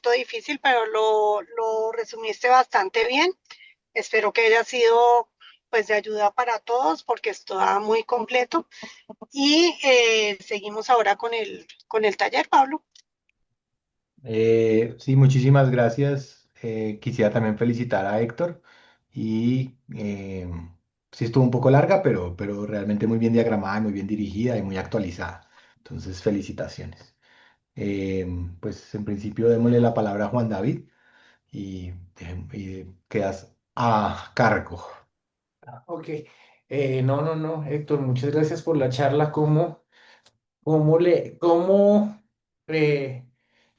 poquito difícil, pero lo resumiste bastante bien. Espero que haya sido pues de ayuda para todos porque está muy completo. Y seguimos ahora con el taller, Pablo. Sí, muchísimas gracias. Quisiera también felicitar a Héctor y sí estuvo un poco larga, pero realmente muy bien diagramada, muy bien dirigida y muy actualizada. Entonces, felicitaciones. Eh, pues en principio démosle la palabra a Juan David y quedas a cargo. Ok. No, Héctor, muchas gracias por la charla. ¿Cómo eh,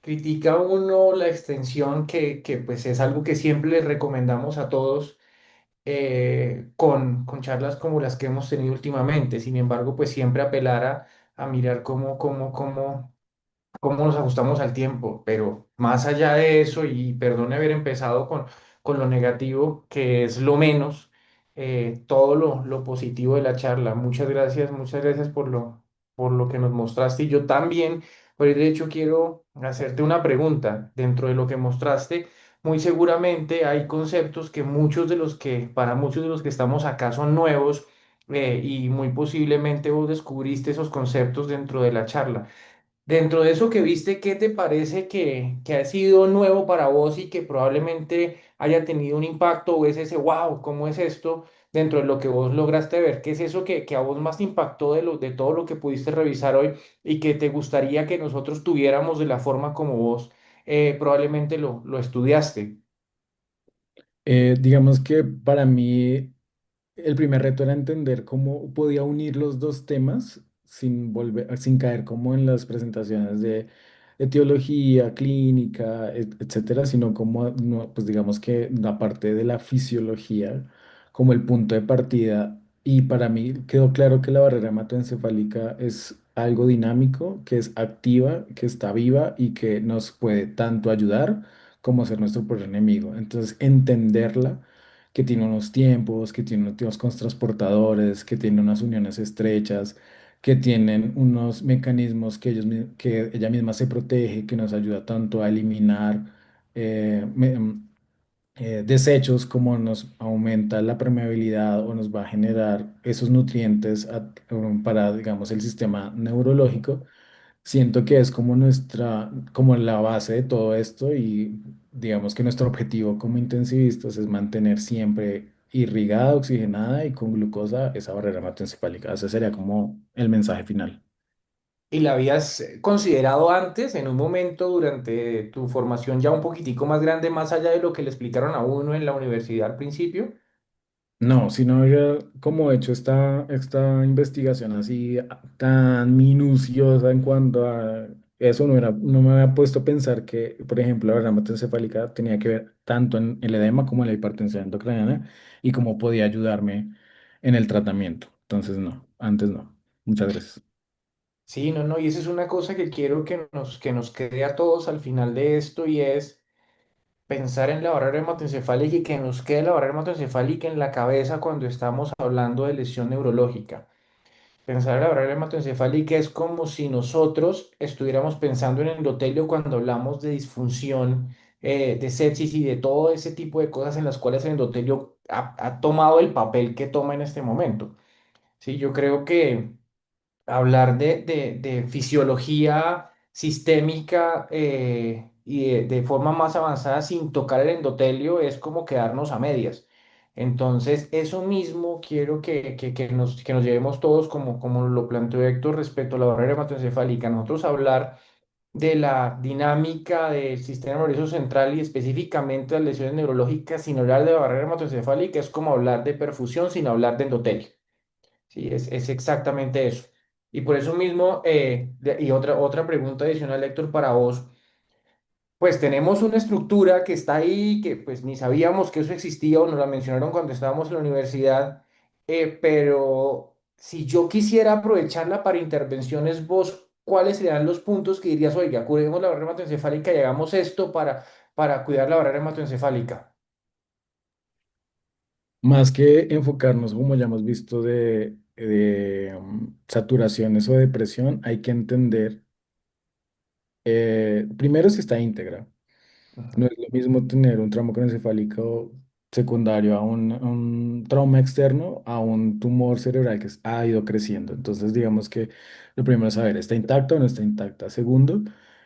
critica uno la extensión que pues es algo que siempre les recomendamos a todos con charlas como las que hemos tenido últimamente? Sin embargo, pues siempre apelar a mirar cómo nos ajustamos al tiempo, pero más allá de eso, y perdone haber empezado con lo negativo, que es lo menos, todo lo positivo de la charla. Muchas gracias por lo que nos mostraste. Y yo también, pues de hecho, quiero hacerte una pregunta. Dentro de lo que mostraste, muy seguramente hay conceptos que para muchos de los que estamos acá son nuevos. Y muy posiblemente vos descubriste esos conceptos dentro de la charla. Dentro de eso que viste, ¿qué te parece que ha sido nuevo para vos y que probablemente haya tenido un impacto o es ese, wow, ¿cómo es esto? Dentro de lo que vos lograste ver, ¿qué es eso que a vos más te impactó de todo lo que pudiste revisar hoy y que te gustaría que nosotros tuviéramos de la forma como vos probablemente lo estudiaste? Digamos que para mí el primer reto era entender cómo podía unir los dos temas sin caer como en las presentaciones de etiología, clínica, etcétera, sino como, no, pues digamos que la parte de la fisiología como el punto de partida. Y para mí quedó claro que la barrera hematoencefálica es algo dinámico, que es activa, que está viva y que nos puede tanto ayudar como ser nuestro peor enemigo. Entonces, entenderla que tiene unos tiempos, que tiene unos tiempos con transportadores, que tiene unas uniones estrechas, que tienen unos mecanismos que ella misma se protege, que nos ayuda tanto a eliminar desechos como nos aumenta la permeabilidad o nos va a generar esos nutrientes para, digamos, el sistema neurológico. Siento que es como como la base de todo esto y digamos que nuestro objetivo como intensivistas es mantener siempre irrigada, oxigenada y con glucosa esa barrera hematoencefálica. Ese sería como el mensaje final. ¿Y la habías considerado antes, en un momento durante tu formación ya un poquitico más grande, más allá de lo que le explicaron a uno en la universidad al principio? No, si no hubiera como hecho esta investigación así tan minuciosa en cuanto a eso, no me había puesto a pensar que, por ejemplo, la barrera hematoencefálica tenía que ver tanto en el edema como en la hipertensión endocriniana y cómo podía ayudarme en el tratamiento. Entonces, no, antes no. Muchas gracias. Sí, no, y esa es una cosa que quiero que nos quede a todos al final de esto y es pensar en la barrera hematoencefálica y que nos quede la barrera hematoencefálica en la cabeza cuando estamos hablando de lesión neurológica. Pensar en la barrera hematoencefálica es como si nosotros estuviéramos pensando en endotelio cuando hablamos de disfunción, de sepsis y de todo ese tipo de cosas en las cuales el endotelio ha tomado el papel que toma en este momento. Sí, yo creo que hablar de fisiología sistémica y de forma más avanzada sin tocar el endotelio es como quedarnos a medias. Entonces, eso mismo quiero que nos llevemos todos como lo planteó Héctor respecto a la barrera hematoencefálica. Nosotros hablar de la dinámica del sistema nervioso central y específicamente las lesiones neurológicas sin hablar de la barrera hematoencefálica es como hablar de perfusión sin hablar de endotelio. Sí, es exactamente eso. Y por eso mismo, y otra pregunta adicional, Héctor, para vos, pues tenemos una estructura que está ahí, que pues ni sabíamos que eso existía o nos la mencionaron cuando estábamos en la universidad, pero si yo quisiera aprovecharla para intervenciones, vos, ¿cuáles serían los puntos que dirías, oiga, curemos la barrera hematoencefálica y hagamos esto para cuidar la barrera hematoencefálica? Más que enfocarnos, como ya hemos visto, de saturaciones o depresión, hay que entender primero si está íntegra. Ujú. No es lo mismo tener un trauma craneoencefálico secundario a un trauma externo, a un tumor cerebral que ha ido creciendo. Entonces, digamos que lo primero es saber, ¿está intacta o no está intacta? Segundo,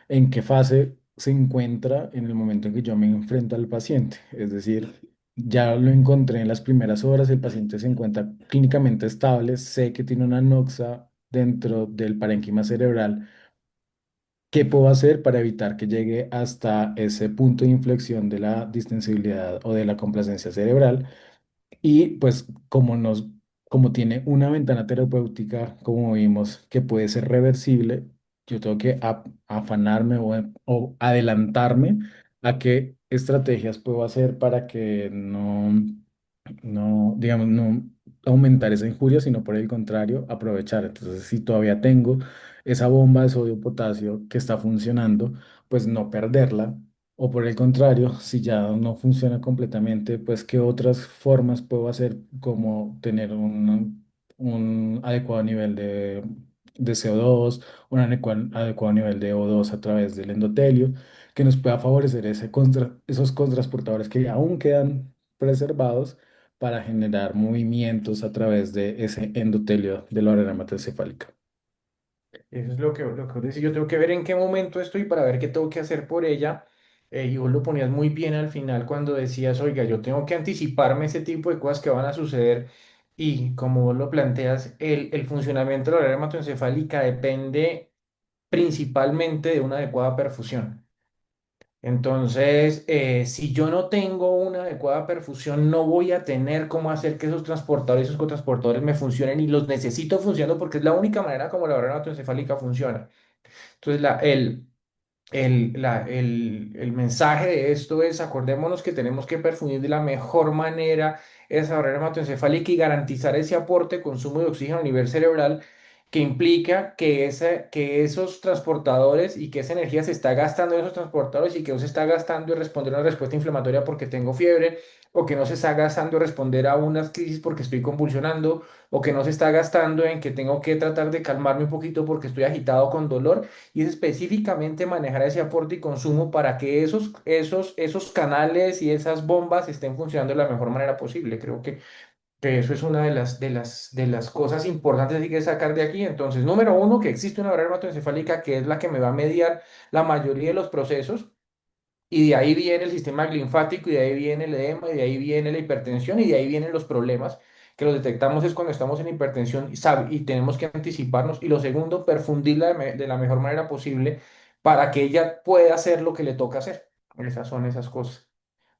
¿en qué fase se encuentra en el momento en que yo me enfrento al paciente? Es decir, ya lo encontré en las primeras horas, el paciente se encuentra clínicamente estable, sé que tiene una noxa dentro del parénquima cerebral. ¿Qué puedo hacer para evitar que llegue hasta ese punto de inflexión de la distensibilidad o de la complacencia cerebral? Y pues como tiene una ventana terapéutica, como vimos, que puede ser reversible, yo tengo que afanarme o adelantarme a qué estrategias puedo hacer para que no, digamos, no aumentar esa injuria, sino por el contrario, aprovechar. Entonces, si todavía tengo esa bomba de sodio-potasio que está funcionando, pues no perderla. O por el contrario, si ya no funciona completamente, pues qué otras formas puedo hacer, como tener un adecuado nivel de CO2, un adecuado nivel de O2 a través del endotelio, que nos pueda favorecer esos contrasportadores que aún quedan preservados para generar movimientos a través de ese endotelio de la barrera hematoencefálica. Eso es lo que os decía. Yo tengo que ver en qué momento estoy para ver qué tengo que hacer por ella. Y vos lo ponías muy bien al final cuando decías, oiga, yo tengo que anticiparme ese tipo de cosas que van a suceder. Y como vos lo planteas, el funcionamiento de la área hematoencefálica depende principalmente de una adecuada perfusión. Entonces, si yo no tengo una adecuada perfusión, no voy a tener cómo hacer que esos transportadores y esos cotransportadores me funcionen y los necesito funcionando porque es la única manera como la barrera hematoencefálica funciona. Entonces, el mensaje de esto es, acordémonos que tenemos que perfundir de la mejor manera esa barrera hematoencefálica y garantizar ese aporte de consumo de oxígeno a nivel cerebral que implica que esos transportadores y que esa energía se está gastando en esos transportadores y que no se está gastando en responder a una respuesta inflamatoria porque tengo fiebre o que no se está gastando en responder a unas crisis porque estoy convulsionando o que no se está gastando en que tengo que tratar de calmarme un poquito porque estoy agitado con dolor y es específicamente manejar ese aporte y consumo para que esos canales y esas bombas estén funcionando de la mejor manera posible. Creo que eso es una de las cosas importantes que hay que sacar de aquí. Entonces, número uno, que existe una barrera hematoencefálica que es la que me va a mediar la mayoría de los procesos. Y de ahí viene el sistema linfático, y de ahí viene el edema, y de ahí viene la hipertensión, y de ahí vienen los problemas que los detectamos es cuando estamos en hipertensión y tenemos que anticiparnos. Y lo segundo, perfundirla de la mejor manera posible para que ella pueda hacer lo que le toca hacer. Esas son esas cosas.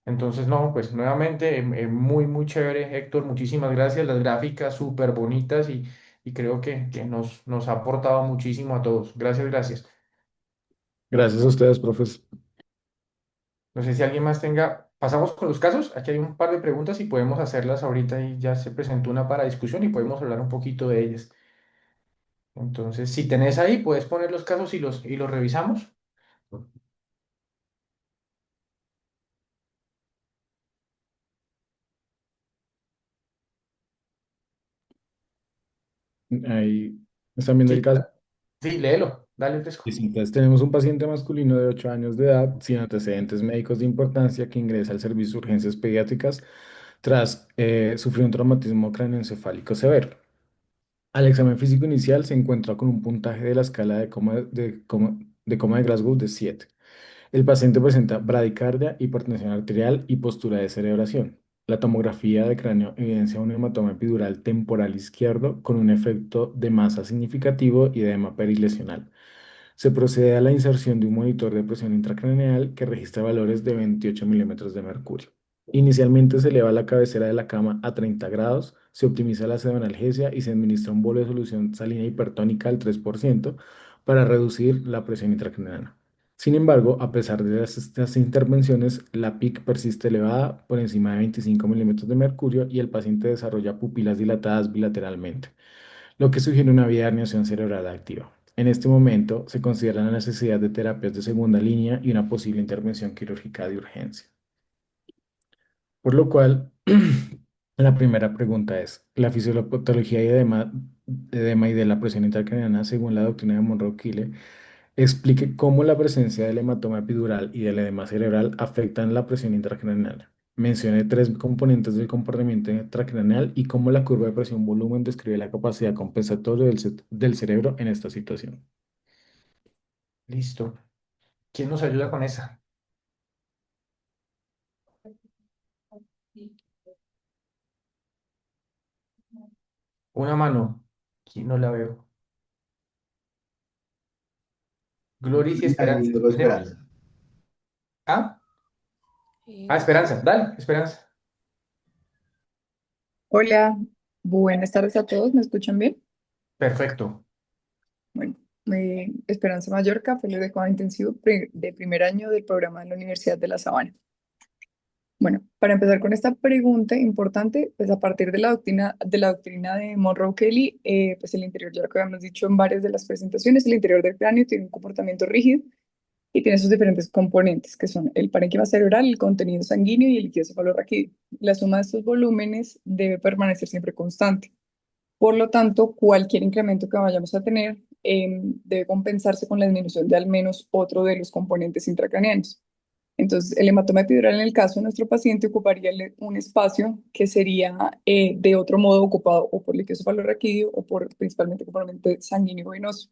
Entonces, no, pues nuevamente, muy, muy chévere, Héctor. Muchísimas gracias. Las gráficas súper bonitas y creo que nos ha aportado muchísimo a todos. Gracias, gracias. Gracias a ustedes, profes. No sé si alguien más tenga. Pasamos con los casos. Aquí hay un par de preguntas y podemos hacerlas ahorita y ya se presentó una para discusión y podemos hablar un poquito de ellas. Entonces, si tenés ahí, puedes poner los casos y los revisamos. Ahí están viendo el Sí, caso. sí, léelo. Dale, fresco. Y sí, entonces tenemos un paciente masculino de 8 años de edad sin antecedentes médicos de importancia que ingresa al servicio de urgencias pediátricas tras sufrir un traumatismo cráneoencefálico severo. Al examen físico inicial se encuentra con un puntaje de la escala de coma de Glasgow de 7. El paciente presenta bradicardia, hipertensión arterial y postura de cerebración. La tomografía de cráneo evidencia un hematoma epidural temporal izquierdo con un efecto de masa significativo y edema perilesional. Se procede a la inserción de un monitor de presión intracraneal que registra valores de 28 milímetros de mercurio. Inicialmente se eleva la cabecera de la cama a 30 grados, se optimiza la pseudoanalgesia y se administra un bolo de solución salina hipertónica al 3% para reducir la presión intracraneana. Sin embargo, a pesar de estas intervenciones, la PIC persiste elevada por encima de 25 milímetros de mercurio y el paciente desarrolla pupilas dilatadas bilateralmente, lo que sugiere una vía de herniación cerebral activa. En este momento se considera la necesidad de terapias de segunda línea y una posible intervención quirúrgica de urgencia. Por lo cual, la primera pregunta es, ¿la fisiopatología y edema y de la presión intracraniana, según la doctrina de Monroe-Kille, explique cómo la presencia del hematoma epidural y del edema cerebral afectan la presión intracraneal. Mencione tres componentes del comportamiento intracraneal y cómo la curva de presión volumen describe la capacidad compensatoria del cerebro en esta situación. Listo. ¿Quién nos ayuda con esa? Una mano. Aquí no la veo. Gloris y Ahí Esperanza. luego Esperanza. ¿Ah? Esperanza. Dale, Esperanza. Hola, buenas tardes a todos, ¿me escuchan bien? Perfecto. Bueno, Esperanza Mallorca, fellow de cuidado intensivo de primer año del programa de la Universidad de La Sabana. Bueno, para empezar con esta pregunta importante, pues a partir de la doctrina de Monroe Kelly, pues el interior, ya lo que habíamos dicho en varias de las presentaciones, el interior del cráneo tiene un comportamiento rígido y tiene sus diferentes componentes, que son el parénquima cerebral, el contenido sanguíneo y el líquido cefalorraquídeo. La suma de estos volúmenes debe permanecer siempre constante. Por lo tanto, cualquier incremento que vayamos a tener debe compensarse con la disminución de al menos otro de los componentes intracraneanos. Entonces, el hematoma epidural en el caso de nuestro paciente ocuparía un espacio que sería de otro modo ocupado o por líquido cefalorraquídeo o por principalmente componente sanguíneo venoso.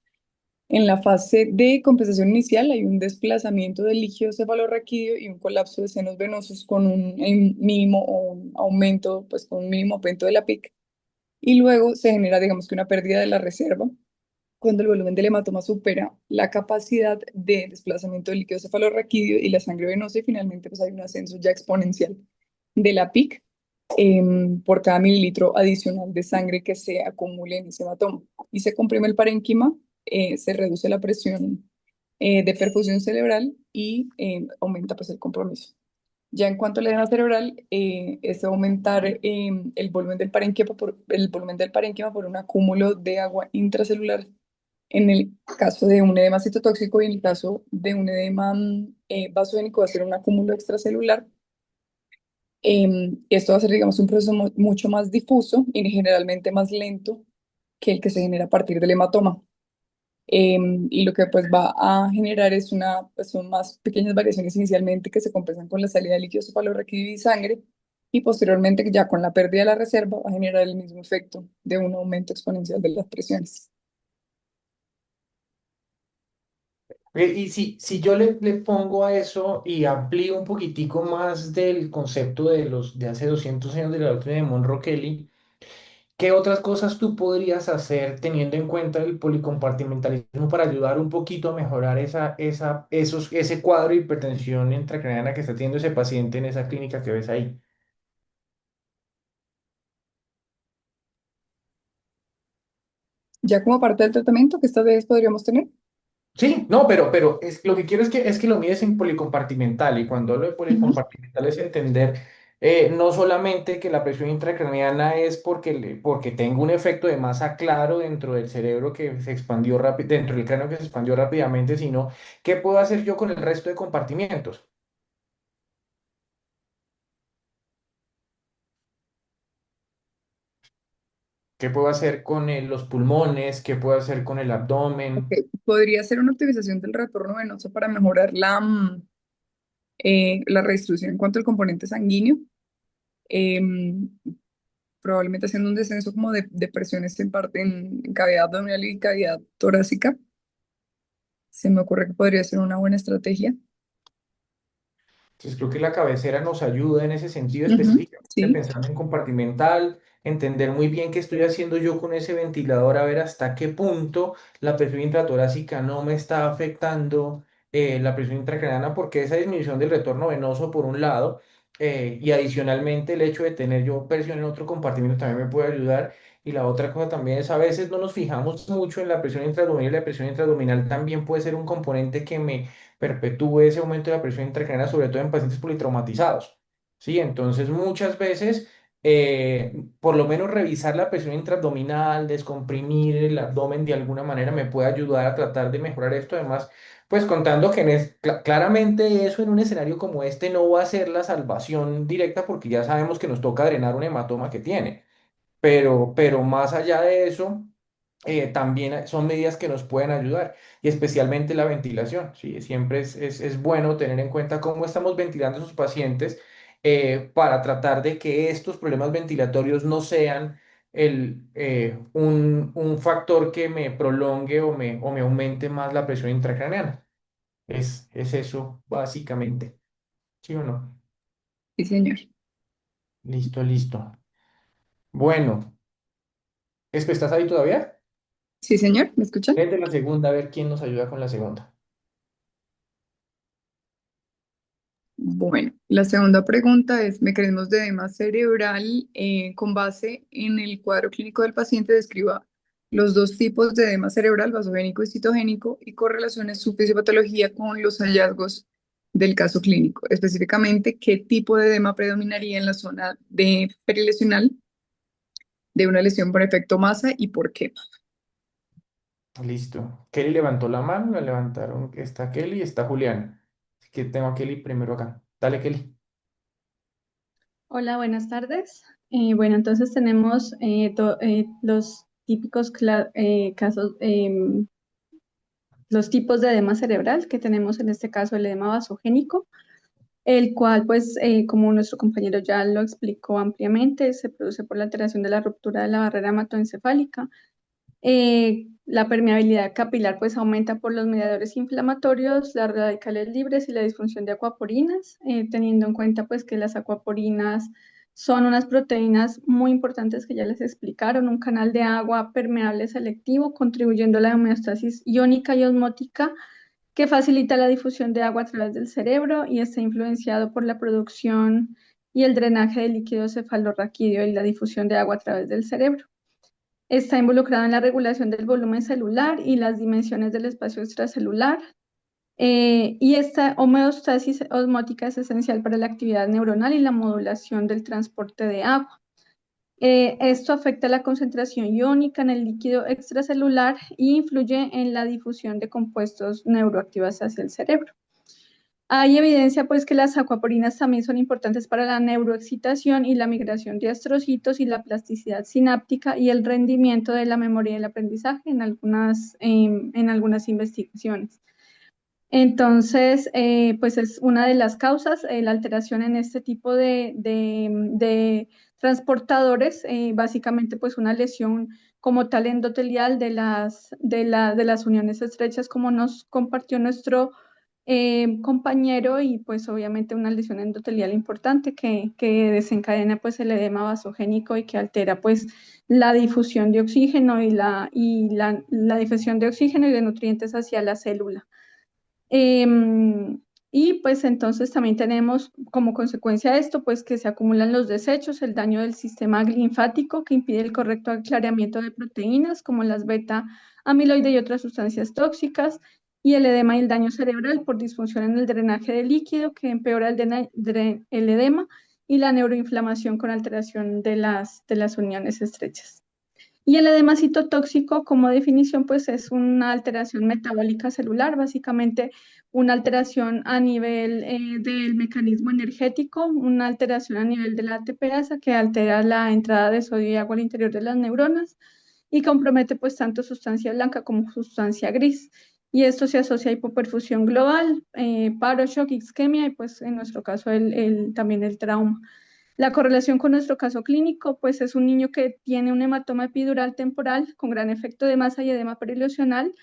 En la fase de compensación inicial hay un desplazamiento del líquido cefalorraquídeo y un colapso de senos venosos con un mínimo o un aumento, pues con un mínimo aumento de la PIC y luego se genera, digamos que una pérdida de la reserva cuando el volumen del hematoma supera la capacidad de desplazamiento del líquido cefalorraquídeo y la sangre venosa y finalmente pues hay un ascenso ya exponencial de la PIC por cada mililitro adicional de sangre que se acumule en ese hematoma. Y se comprime el parénquima, se reduce la presión de perfusión cerebral y aumenta pues el compromiso. Ya en cuanto al edema cerebral, es aumentar el volumen del parénquima por un acúmulo de agua intracelular en el caso de un edema citotóxico y en el caso de un edema vasogénico va a ser un acúmulo extracelular. Esto va a ser, digamos, un proceso mucho más difuso y generalmente más lento que el que se genera a partir del hematoma. Y lo que pues va a generar pues, son más pequeñas variaciones inicialmente que se compensan con la salida de líquido cefalorraquídeo y sangre y posteriormente ya con la pérdida de la reserva va a generar el mismo efecto de un aumento exponencial de las presiones. Y si yo le pongo a eso y amplío un poquitico más del concepto de hace 200 años de la doctrina de Monroe Kelly, ¿qué otras cosas tú podrías hacer teniendo en cuenta el policompartimentalismo para ayudar un poquito a mejorar ese cuadro de hipertensión intracraniana que está teniendo ese paciente en esa clínica que ves ahí? Ya como parte del tratamiento que esta vez podríamos tener. Sí, no, pero lo que quiero es que lo mides en policompartimental y cuando hablo de Ujú. policompartimental es entender no solamente que la presión intracraniana es porque tengo un efecto de masa claro dentro del cerebro que se expandió rápido, dentro del cráneo que se expandió rápidamente, sino qué puedo hacer yo con el resto de compartimientos. ¿Qué puedo hacer con los pulmones? ¿Qué puedo hacer con el Ok, abdomen? podría ser una optimización del retorno venoso para mejorar la redistribución en cuanto al componente sanguíneo, em, probablemente haciendo un descenso como de presiones en parte en cavidad abdominal y cavidad torácica. Se me ocurre que podría ser una buena estrategia. Entonces creo que la cabecera nos ayuda en ese sentido Ujú, específicamente sí. pensando en compartimental, entender muy bien qué estoy haciendo yo con ese ventilador, a ver hasta qué punto la presión intratorácica no me está afectando la presión intracraniana, porque esa disminución del retorno venoso por un lado y adicionalmente el hecho de tener yo presión en otro compartimento también me puede ayudar. Y la otra cosa también es a veces no nos fijamos mucho en la presión intraabdominal y la presión intraabdominal también puede ser un componente que me perpetúe ese aumento de la presión intracraniana, sobre todo en pacientes politraumatizados. ¿Sí? Entonces, muchas veces, por lo menos revisar la presión intraabdominal, descomprimir el abdomen de alguna manera me puede ayudar a tratar de mejorar esto. Además, pues contando que claramente eso en un escenario como este no va a ser la salvación directa porque ya sabemos que nos toca drenar un hematoma que tiene. Pero más allá de eso también son medidas que nos pueden ayudar, y especialmente la ventilación, ¿sí? Siempre es bueno tener en cuenta cómo estamos ventilando a sus pacientes, para tratar de que estos problemas ventilatorios no sean un factor que me prolongue o me aumente más la presión intracraneana. Es eso, básicamente. ¿Sí o no? Sí, señor. Listo, listo. Bueno, ¿estás ahí todavía? Sí, señor. ¿Me escuchan? Desde la segunda, a ver quién nos ayuda con la segunda. Bueno, la segunda pregunta es, mecanismos de edema cerebral, con base en el cuadro clínico del paciente, describa los dos tipos de edema cerebral, vasogénico y citogénico, y correlacione su fisiopatología con los hallazgos del caso clínico. Específicamente, ¿qué tipo de edema predominaría en la zona de perilesional de una lesión por efecto masa y por qué? Listo. Kelly levantó la mano, la levantaron. Está Kelly y está Julián. Así que tengo a Kelly primero acá. Dale, Kelly. Hola, buenas tardes. Bueno, entonces tenemos los típicos casos, los tipos de edema cerebral que tenemos en este caso el edema vasogénico, el cual, pues, como nuestro compañero ya lo explicó ampliamente, se produce por la alteración de la ruptura de la barrera hematoencefálica. La permeabilidad capilar pues aumenta por los mediadores inflamatorios, las radicales libres y la disfunción de acuaporinas, teniendo en cuenta pues que las acuaporinas son unas proteínas muy importantes que ya les explicaron, un canal de agua permeable selectivo, contribuyendo a la homeostasis iónica y osmótica que facilita la difusión de agua a través del cerebro y está influenciado por la producción y el drenaje de líquido cefalorraquídeo y la difusión de agua a través del cerebro. Está involucrado en la regulación del volumen celular y las dimensiones del espacio extracelular. Y esta homeostasis osmótica es esencial para la actividad neuronal y la modulación del transporte de agua. Esto afecta la concentración iónica en el líquido extracelular e influye en la difusión de compuestos neuroactivos hacia el cerebro. Hay evidencia pues que las acuaporinas también son importantes para la neuroexcitación y la migración de astrocitos y la plasticidad sináptica y el rendimiento de la memoria y el aprendizaje en algunas investigaciones. Entonces, pues es una de las causas, la alteración en este tipo de transportadores, básicamente pues una lesión como tal endotelial de las uniones estrechas, como nos compartió nuestro compañero, y pues obviamente una lesión endotelial importante que desencadena pues el edema vasogénico y que altera pues la difusión de oxígeno la difusión de oxígeno y de nutrientes hacia la célula. Y pues entonces también tenemos como consecuencia de esto, pues que se acumulan los desechos, el daño del sistema linfático que impide el correcto aclaramiento de proteínas como las beta amiloide y otras sustancias tóxicas, y el edema y el daño cerebral por disfunción en el drenaje de líquido que empeora el edema y la neuroinflamación con alteración de las uniones estrechas. Y el edema citotóxico, como definición, pues es una alteración metabólica celular, básicamente una alteración a nivel del mecanismo energético, una alteración a nivel de la ATPasa que altera la entrada de sodio y agua al interior de las neuronas y compromete pues tanto sustancia blanca como sustancia gris. Y esto se asocia a hipoperfusión global, paro, shock, isquemia y pues en nuestro caso también el trauma. La correlación con nuestro caso clínico, pues es un niño que tiene un hematoma epidural temporal con gran efecto de masa y edema perilesional.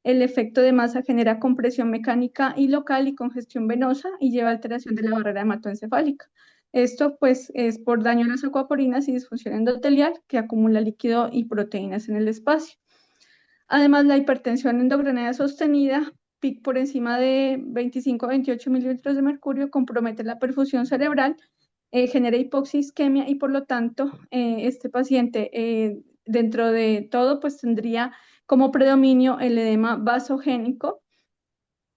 El efecto de masa genera compresión mecánica y local y congestión venosa y lleva a alteración de la barrera hematoencefálica. Esto pues es por daño a las acuaporinas y disfunción endotelial que acumula líquido y proteínas en el espacio. Además, la hipertensión endocrinal sostenida, pic por encima de 25 a 28 mililitros de mercurio, compromete la perfusión cerebral, genera hipoxia, isquemia y por lo tanto este paciente dentro de todo pues tendría como predominio el edema vasogénico,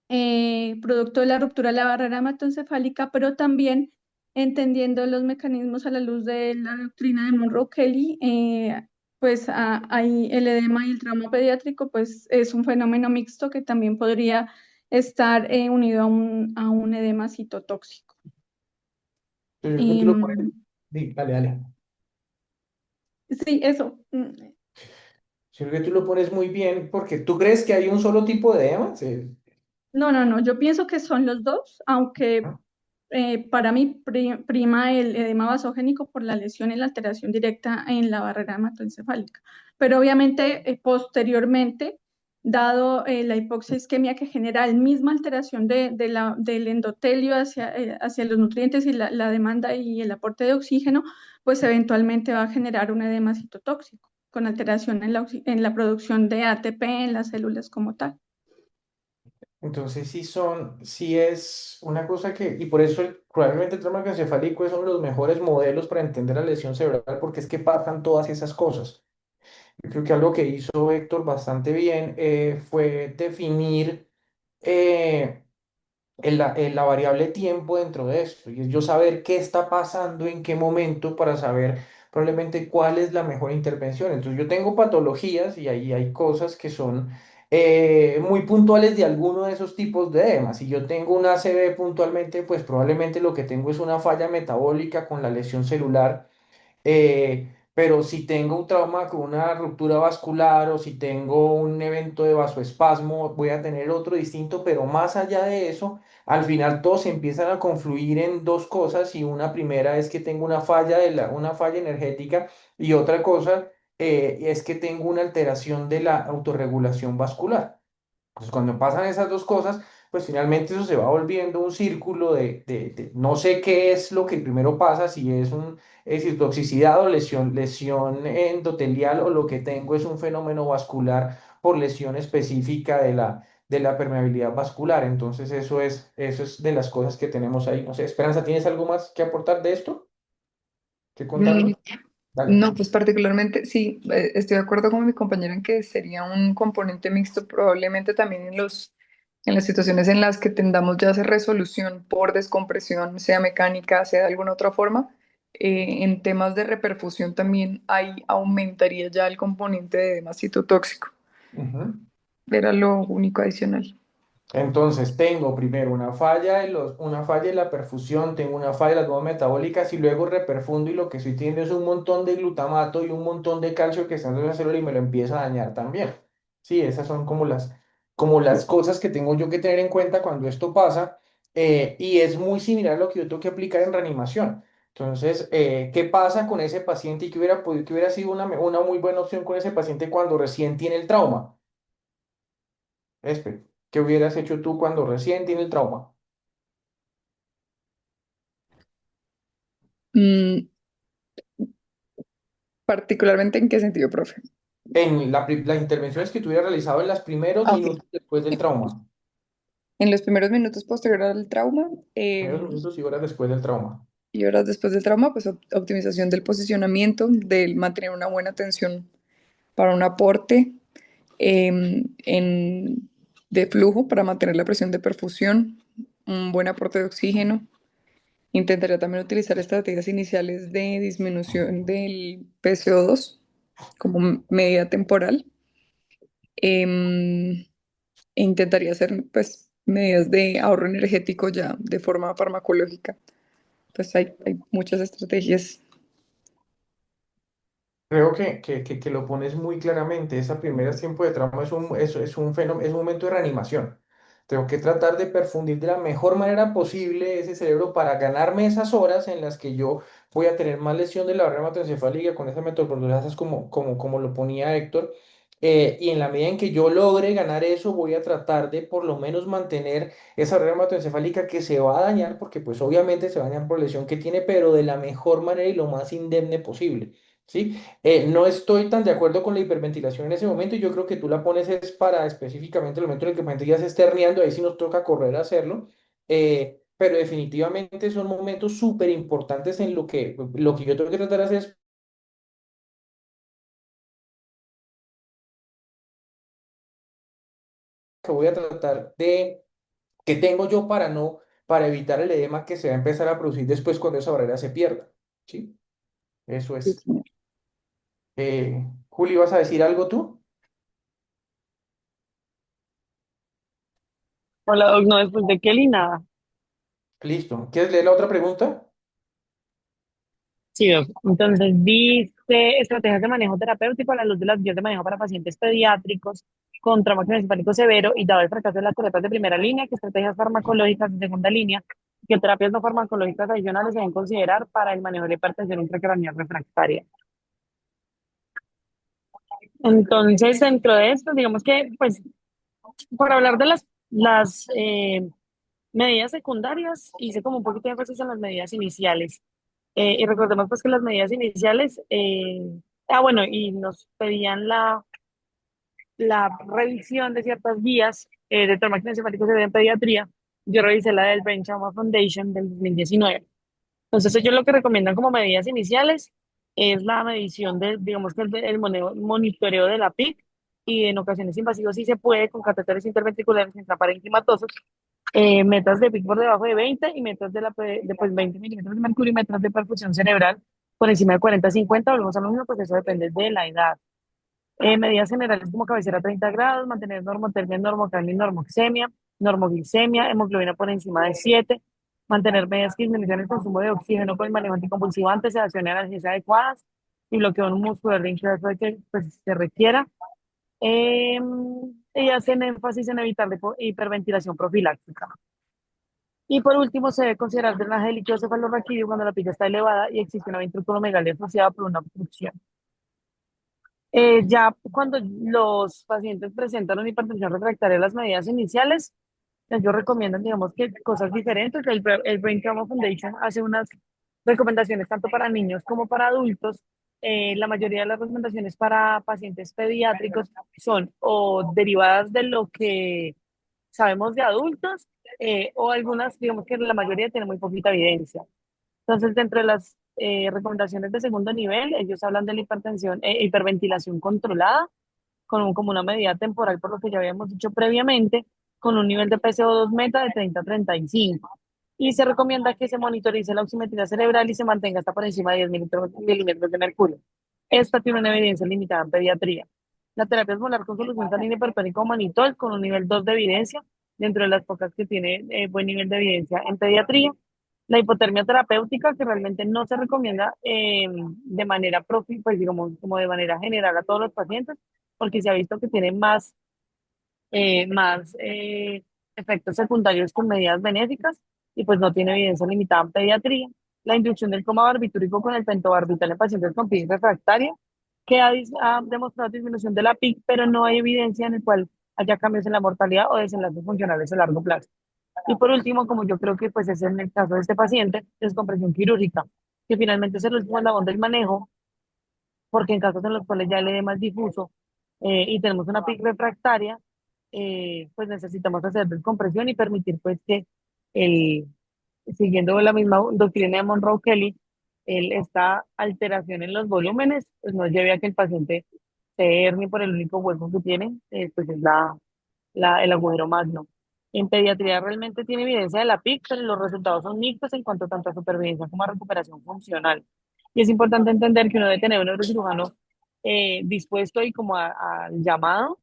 producto de la ruptura de la barrera hematoencefálica, pero también entendiendo los mecanismos a la luz de la doctrina de Monroe-Kelly, pues ahí el edema y el trauma pediátrico pues es un fenómeno mixto que también podría estar unido a un edema citotóxico. Yo creo que lo Em, Sí, dale, dale. sí, eso. Creo que tú lo pones muy bien porque tú crees que hay un solo tipo de edema. Sí. No, no, no, yo pienso que son los dos, aunque para mí prima el edema vasogénico por la lesión y la alteración directa en la barrera hematoencefálica. Pero obviamente posteriormente, dado la hipoxia isquemia que genera la misma alteración del endotelio hacia los nutrientes y la demanda y el aporte de oxígeno, pues eventualmente va a generar un edema citotóxico con alteración en la producción de ATP en las células como tal. Entonces sí es una cosa y por eso probablemente el trauma encefálico es uno de los mejores modelos para entender la lesión cerebral, porque es que pasan todas esas cosas. Yo creo que algo que hizo Héctor bastante bien fue definir eh, la variable tiempo dentro de esto, y es yo saber qué está pasando, en qué momento, para saber probablemente cuál es la mejor intervención. Entonces yo tengo patologías y ahí hay cosas que son muy puntuales de alguno de esos tipos de edemas. Si yo tengo una ACV puntualmente, pues probablemente lo que tengo es una falla metabólica con la lesión celular, pero si tengo un trauma con una ruptura vascular o si tengo un evento de vasoespasmo, voy a tener otro distinto, pero más allá de eso, al final todos empiezan a confluir en dos cosas, y una primera es que tengo una falla energética, y otra cosa es que tengo una alteración de la autorregulación vascular. Pues cuando pasan esas dos cosas, pues finalmente eso se va volviendo un círculo no sé qué es lo que primero pasa, si es decir, toxicidad o lesión endotelial, o lo que tengo es un fenómeno vascular por lesión específica de la permeabilidad vascular. Entonces eso es de las cosas que tenemos ahí. No sé, Esperanza, ¿tienes algo más que aportar de esto? ¿Que Mm, contarnos? Dale. No, pues particularmente sí, estoy de acuerdo con mi compañera en que sería un componente mixto probablemente también en las situaciones en las que tendamos ya a hacer resolución por descompresión, sea mecánica, sea de alguna otra forma. En temas de reperfusión también ahí aumentaría ya el componente de edema citotóxico. Ujú. Era lo único adicional. Entonces, tengo primero una falla en la perfusión, tengo una falla en las bombas metabólicas, y luego reperfundo, y lo que estoy teniendo es un montón de glutamato y un montón de calcio que está en la célula y me lo empieza a dañar también. Sí, esas son como las cosas que tengo yo que tener en cuenta cuando esto pasa, y es muy similar a lo que yo tengo que aplicar en reanimación. Entonces, ¿qué pasa con ese paciente, y qué hubiera sido una muy buena opción con ese paciente cuando recién tiene el trauma? ¿Qué hubieras hecho tú cuando recién tiene el trauma? Mm, ¿Particularmente en qué sentido, profe? Las intervenciones que tú hubieras realizado en los primeros Ah, ok. minutos después del trauma. En los primeros minutos posterior al trauma, Primeros minutos y horas después del trauma. y horas después del trauma, pues optimización del posicionamiento, del mantener una buena tensión para un aporte de flujo para mantener la presión de perfusión, un buen aporte de oxígeno. Intentaría también utilizar estrategias iniciales de disminución del PCO2 como medida temporal. Em, e intentaría hacer pues medidas de ahorro energético ya de forma farmacológica. Pues hay muchas estrategias. Creo que lo pones muy claramente. Esa primera tiempo de trauma es un fenómeno, es un momento de reanimación. Tengo que tratar de perfundir de la mejor manera posible ese cerebro para ganarme esas horas en las que yo voy a tener más lesión de la barrera hematoencefálica con esas metoprolonasas, como lo ponía Héctor. Y en la medida en que yo logre ganar eso, voy a tratar de por lo menos mantener esa barrera hematoencefálica, que se va a dañar, porque pues obviamente se va a dañar por lesión que tiene, pero de la mejor manera y lo más indemne posible. ¿Sí? No estoy tan de acuerdo con la hiperventilación en ese momento, y yo creo que tú la pones es para específicamente el momento en el que el paciente ya se esté herniando, ahí sí nos toca correr a hacerlo, pero definitivamente son momentos súper importantes en lo que yo tengo que tratar de hacer es que voy a tratar que tengo yo para evitar el edema que se va a empezar a producir después cuando esa barrera se pierda, ¿sí? Eso Sí, es. señor. Juli, ¿vas a decir algo tú? Hola, Doc, no, después de Kelly, nada. Listo. ¿Quieres leer la otra pregunta? Sí, Doc. Entonces, de estrategias de manejo terapéutico a la luz de las guías de manejo para pacientes pediátricos con trauma craneoencefálico severo y dado el fracaso de las terapias de primera línea, que estrategias farmacológicas de segunda línea, que terapias no farmacológicas adicionales se deben considerar para el manejo de la hipertensión intracraneal refractaria. Entonces, dentro de esto, digamos que, pues, por hablar de las medidas secundarias, hice como un poquito de énfasis en las medidas iniciales. Y recordemos pues que las medidas iniciales, bueno, y nos pedían la revisión de ciertas guías de traumatismo encefálico severo en pediatría. Yo revisé la del Brain Trauma Foundation del 2019. Entonces ellos lo que recomiendan como medidas iniciales es la medición de, digamos que monitoreo de la PIC y en ocasiones invasivos sí se puede con catéteres interventriculares intraparenquimatosos, metas de PIC por debajo de 20 y metas de pues, 20 milímetros de mercurio y metas de perfusión cerebral por encima de 40-50, volvemos a lo mismo, pues eso depende de la edad. Medidas generales como cabecera a 30 grados, mantener normotermia, normocalmia y normoxemia, normoglicemia, hemoglobina por encima de 7, mantener medidas que disminuyan el consumo de oxígeno con el manejo anticonvulsivante, sedación y analgesia adecuadas y bloqueo muscular de incaso de que pues, se requiera. Eh, y hacen énfasis en evitar la hiperventilación profiláctica. Y por último, se debe considerar drenaje líquido cefalorraquídeo cuando la pica está elevada y existe una ventriculomegalia asociada por una obstrucción. Ya cuando los pacientes presentan una hipertensión refractaria, las medidas iniciales, ellos recomiendan, digamos, que cosas diferentes. El Brain Trauma Foundation hace unas recomendaciones tanto para niños como para adultos. La mayoría de las recomendaciones para pacientes pediátricos son o derivadas de lo que sabemos de adultos, o algunas, digamos que la mayoría tienen muy poquita evidencia. Entonces, dentro de las recomendaciones de segundo nivel, ellos hablan de la hipertensión, hiperventilación controlada, como una medida temporal, por lo que ya habíamos dicho previamente, con un nivel de PCO2 meta de 30 a 35. Y se recomienda que se monitorice la oximetría cerebral y se mantenga hasta por encima de 10 milímetros de mercurio. Esta tiene una evidencia limitada en pediatría. La terapia es molar con solución salina hipertónica o manitol con un nivel 2 de evidencia, dentro de las pocas que tiene buen nivel de evidencia en pediatría. La hipotermia terapéutica, que realmente no se recomienda de manera pues digamos, como de manera general a todos los pacientes, porque se ha visto que tiene más efectos secundarios con medidas benéficas y pues no tiene evidencia limitada en pediatría. La inducción del coma barbitúrico con el pentobarbital en pacientes con PIC refractaria, que ha demostrado disminución de la PIC, pero no hay evidencia en el cual haya cambios en la mortalidad o desenlaces funcionales a largo plazo. Y por último, como yo creo que pues es en el caso de este paciente, descompresión quirúrgica, que finalmente es el último eslabón del manejo, porque en casos en los cuales ya el edema es difuso y tenemos una PIC refractaria, pues necesitamos hacer descompresión y permitir pues que el, siguiendo la misma doctrina de Monroe Kelly, esta alteración en los volúmenes pues no lleve a que el paciente se hernie por el único hueco que tiene, pues es el agujero magno. En pediatría realmente tiene evidencia de la PIC, pero los resultados son mixtos en cuanto tanto a supervivencia como a recuperación funcional. Y es importante entender que uno debe tener un neurocirujano dispuesto y como al llamado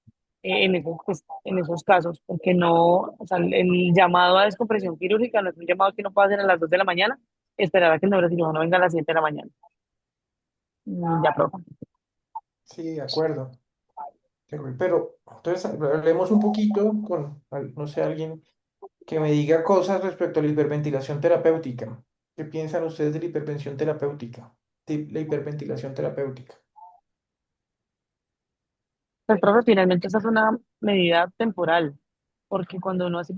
pues, en esos casos, porque no, o sea, el llamado a descompresión quirúrgica no es un llamado que uno pueda hacer a las 2 de la mañana, esperar a que el neurocirujano venga a las 7 de la mañana. Ya, profe. Sí, de acuerdo. Pero entonces hablemos un poquito con, no sé, alguien que me diga cosas respecto a la hiperventilación terapéutica. ¿Qué piensan ustedes de la hipervención terapéutica? De la hiperventilación terapéutica. Pues, profe, finalmente esa es una medida temporal, porque cuando uno hace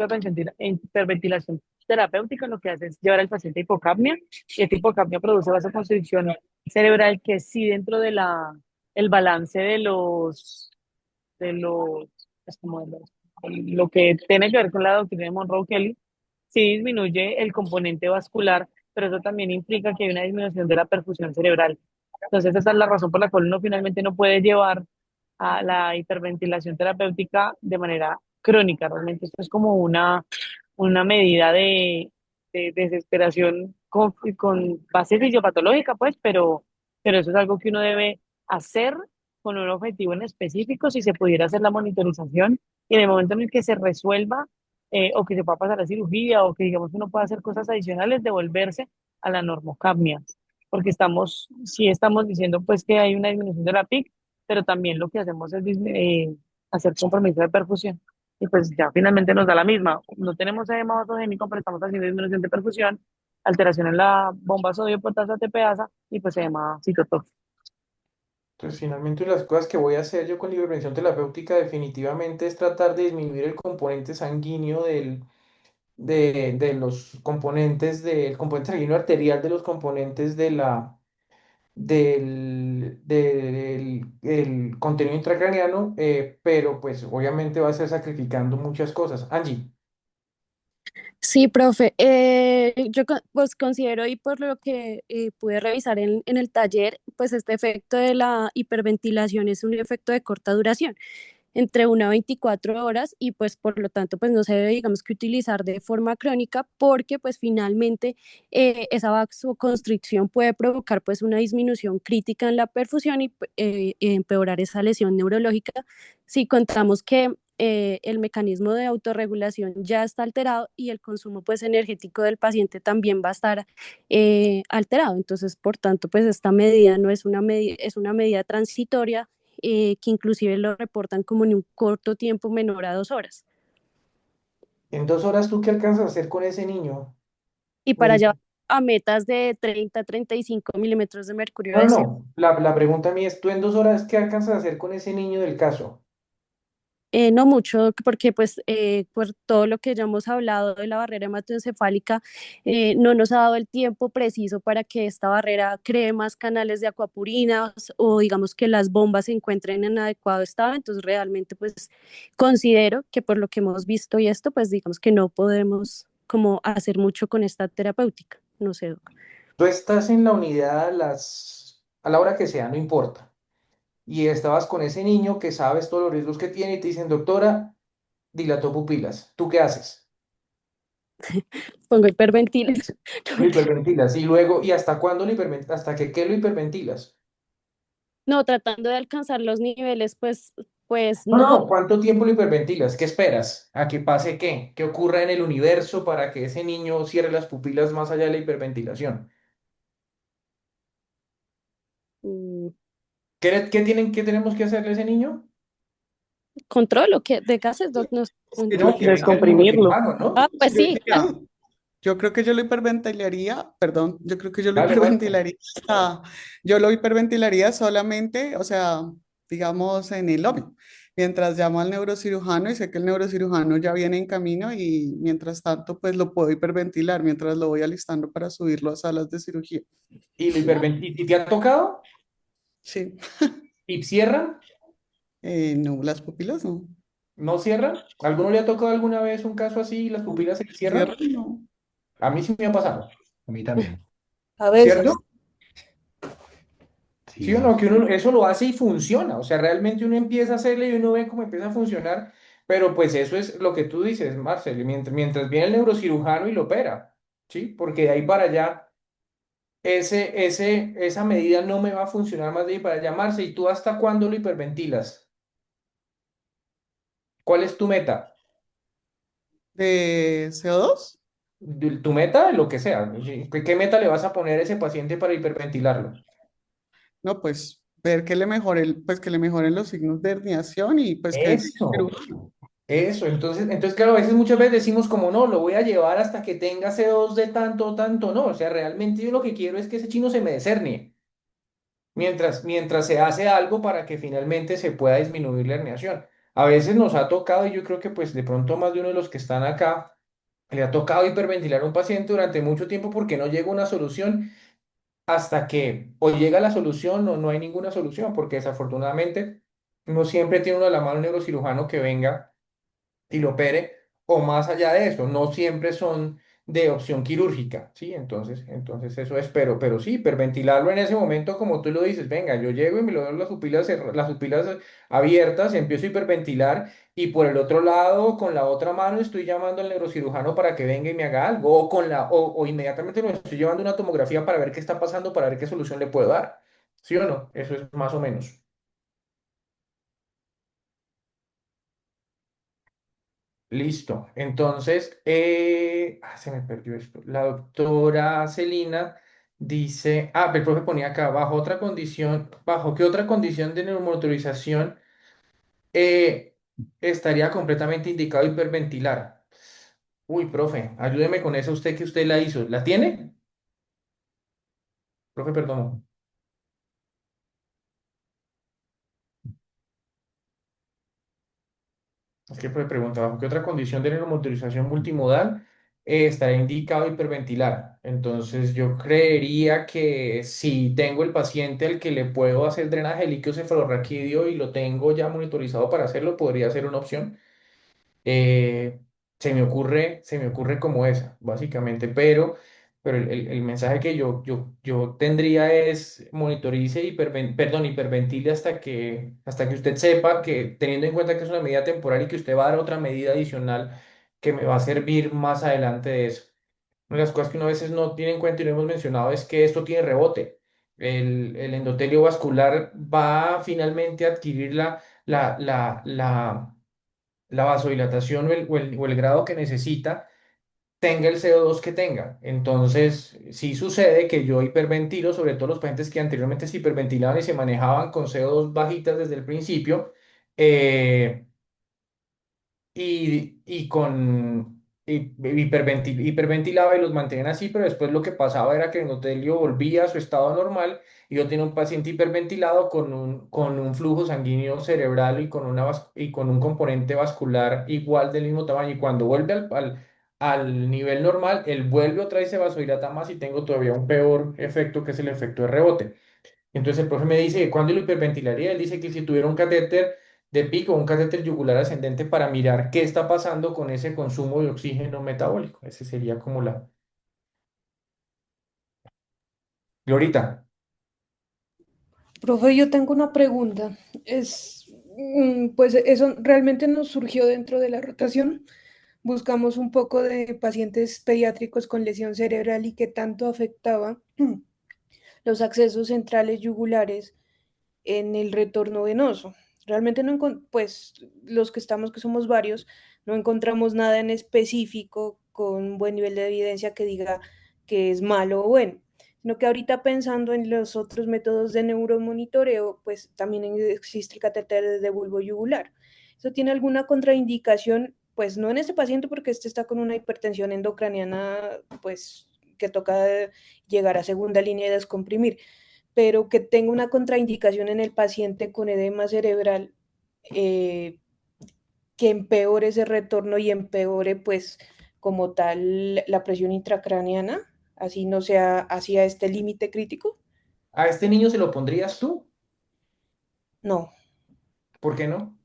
hiperventilación terapéutica, lo que hace es llevar al paciente a hipocapnia, y esta hipocapnia produce vasoconstricción cerebral que sí dentro de el balance de los, es como lo que tiene que ver con la doctrina de Monroe Kelly, sí disminuye el componente vascular, pero eso también implica que hay una disminución de la perfusión cerebral. Entonces, esa es la razón por la cual uno finalmente no puede llevar a la hiperventilación terapéutica de manera crónica. Realmente esto es como una medida de desesperación con base fisiopatológica, pues, pero eso es algo que uno debe hacer con un objetivo en específico, si se pudiera hacer la monitorización y en el momento en el que se resuelva o que se pueda pasar a cirugía o que digamos uno pueda hacer cosas adicionales, devolverse a la normocapnia. porque sí estamos diciendo pues que hay una disminución de la PIC, pero también lo que hacemos es hacer compromiso de perfusión. Y pues ya finalmente nos da la misma. No tenemos edema vasogénico, pero estamos haciendo disminución de perfusión, alteración en la bomba sodio-potasa TPasa y pues edema citotóxico. Entonces, finalmente, las cosas que voy a hacer yo con la hipertensión terapéutica definitivamente es tratar de disminuir el componente sanguíneo de los componentes del componente sanguíneo arterial de los componentes del contenido intracraneano, pero pues obviamente va a ser sacrificando muchas cosas. Angie, Sí, profe. Pues considero y por lo que pude revisar en el taller, pues este efecto de la hiperventilación es un efecto de corta duración, entre 1 a 24 horas y pues por lo tanto pues no se debe digamos que utilizar de forma crónica porque pues finalmente esa vasoconstricción puede provocar pues una disminución crítica en la perfusión y empeorar esa lesión neurológica si contamos que el mecanismo de autorregulación ya está alterado y el consumo pues energético del paciente también va a estar alterado. Entonces, por tanto, pues esta medida no es una medida, es una medida transitoria que inclusive lo reportan como en un corto tiempo menor a 2 horas. en 2 horas, ¿tú qué alcanzas a hacer con ese niño? Y para Pues, llevar a metas de 30 a 35 milímetros de mercurio no, no, de cielo. no. La pregunta mía es, ¿tú en 2 horas qué alcanzas a hacer con ese niño del caso? No mucho, porque pues por todo lo que ya hemos hablado de la barrera hematoencefálica, no nos ha dado el tiempo preciso para que esta barrera cree más canales de acuapurinas o digamos que las bombas se encuentren en adecuado estado. Entonces realmente pues considero que por lo que hemos visto y esto, pues digamos que no podemos como hacer mucho con esta terapéutica. No sé, Doc. Tú estás en la unidad a la hora que sea, no importa. Y estabas con ese niño que sabes todos los riesgos que tiene y te dicen, doctora, dilató pupilas. ¿Tú qué haces? Pongo hiperventiles. Lo hiperventilas. Y luego, ¿y hasta cuándo lo hiperventilas? ¿Hasta que qué lo hiperventilas? No, tratando de alcanzar los niveles, pues No, no, no. no. ¿Cuánto tiempo lo hiperventilas? ¿Qué esperas? ¿A que pase qué? ¿Qué ocurra en el universo para que ese niño cierre las pupilas más allá de la hiperventilación? mm, ¿Qué tenemos que hacerle a ese niño? Control o qué de gases, Doc, no, no No, entiendo. que venga el Descomprimirlo. neurocirujano, Ah, ¿no? pues sí, Mira, yo creo que yo lo hiperventilaría, perdón, yo creo que yo lo Dale, Walter. hiperventilaría, yo lo hiperventilaría solamente, o sea, digamos en el lobby, mientras llamo al neurocirujano y sé que el neurocirujano ya viene en camino y mientras tanto pues lo puedo hiperventilar mientras lo voy alistando para subirlo a salas de cirugía. ¿Y y te ha tocado? Sí, ¿Y cierran? no, las pupilas no, ¿No cierran? ¿Alguno le ha tocado alguna vez un caso así y las pupilas se le cierran? cierran, no. A mí sí me ha pasado. A mí también. a ¿Cierto? veces. Sí o Sí. no, que uno eso lo hace y funciona. O sea, realmente uno empieza a hacerle y uno ve cómo empieza a funcionar. Pero pues eso es lo que tú dices, Marcel, mientras viene el neurocirujano y lo opera. ¿Sí? Porque de ahí para allá, esa medida no me va a funcionar más de ahí para allá. Marcel, ¿y tú hasta cuándo lo hiperventilas? ¿Cuál es tu meta? ¿De CO2? Tu meta, lo que sea. ¿Qué meta le vas a poner a ese paciente para hiperventilarlo? No, pues ver que le mejoren, pues que le mejoren los signos de herniación y pues que deje el Eso, cirujano. eso. Entonces, claro, a veces muchas veces decimos como no, lo voy a llevar hasta que tenga CO2 de tanto, tanto, no. O sea, realmente yo lo que quiero es que ese chino se me deshernie. Mientras se hace algo para que finalmente se pueda disminuir la herniación. A veces nos ha tocado, y yo creo que pues de pronto más de uno de los que están acá, le ha tocado hiperventilar a un paciente durante mucho tiempo porque no llega una solución hasta que o llega la solución o no hay ninguna solución, porque desafortunadamente no siempre tiene uno a la mano un neurocirujano que venga y lo opere, o más allá de eso, no siempre son de opción quirúrgica, ¿sí? Entonces eso es, pero sí, hiperventilarlo en ese momento, como tú lo dices, venga, yo llego y me lo doy las pupilas abiertas, empiezo a hiperventilar y por el otro lado, con la otra mano, estoy llamando al neurocirujano para que venga y me haga algo, o inmediatamente lo estoy llevando a una tomografía para ver qué está pasando, para ver qué solución le puedo dar, ¿sí o no? Eso es más o menos. Listo. Entonces, se me perdió esto. La doctora Celina Dice, el profe ponía acá, ¿bajo qué otra condición de neumonitorización eh, estaría completamente indicado hiperventilar? Uy, profe, ayúdeme con esa usted que usted la hizo. ¿La tiene? Profe, perdón. Es que profe pregunta, ¿bajo qué otra condición de neumonitorización multimodal estaría indicado hiperventilar? Entonces yo creería que si tengo el paciente al que le puedo hacer drenaje líquido cefalorraquídeo y lo tengo ya monitorizado para hacerlo, podría ser una opción. eh, se me ocurre como esa, básicamente, pero el mensaje que yo tendría es monitorice perdón, hiperventile hasta que usted sepa que, teniendo en cuenta que es una medida temporal y que usted va a dar otra medida adicional que me va a servir más adelante de eso. Una de las cosas que uno a veces no tiene en cuenta y no hemos mencionado es que esto tiene rebote. El endotelio vascular va finalmente a adquirir la vasodilatación o el grado que necesita, tenga el CO2 que tenga. Entonces, sí sucede que yo hiperventilo, sobre todo los pacientes que anteriormente se hiperventilaban y se manejaban con CO2 bajitas desde el principio, eh, hiperventilaba y los mantenían así, pero después lo que pasaba era que el endotelio volvía a su estado normal y yo tenía un paciente hiperventilado con un flujo sanguíneo cerebral y con un componente vascular igual del mismo tamaño. Y cuando vuelve al nivel normal, él vuelve otra vez, se vasodilata más y tengo todavía un peor efecto que es el efecto de rebote. Entonces el profe me dice que cuando lo hiperventilaría, él dice que si tuviera un catéter de pico, un catéter yugular ascendente para mirar qué está pasando con ese consumo de oxígeno metabólico. Ese sería como la... Glorita. Profe, yo tengo una pregunta. Pues eso realmente nos surgió dentro de la rotación. Buscamos un poco de pacientes pediátricos con lesión cerebral y qué tanto afectaba los accesos centrales yugulares en el retorno venoso. Realmente no pues los que estamos, que somos varios, no encontramos nada en específico con un buen nivel de evidencia que diga que es malo o bueno, sino que ahorita pensando en los otros métodos de neuromonitoreo, pues también existe el catéter de bulbo yugular. ¿Eso tiene alguna contraindicación? Pues no en este paciente porque este está con una hipertensión endocraniana, pues que toca llegar a segunda línea y descomprimir, pero que tenga una contraindicación en el paciente con edema cerebral, eh, que empeore ese retorno y empeore pues como tal la presión intracraneana, así no sea hacia este límite crítico. ¿A este niño se lo pondrías tú? No, ¿Por qué no?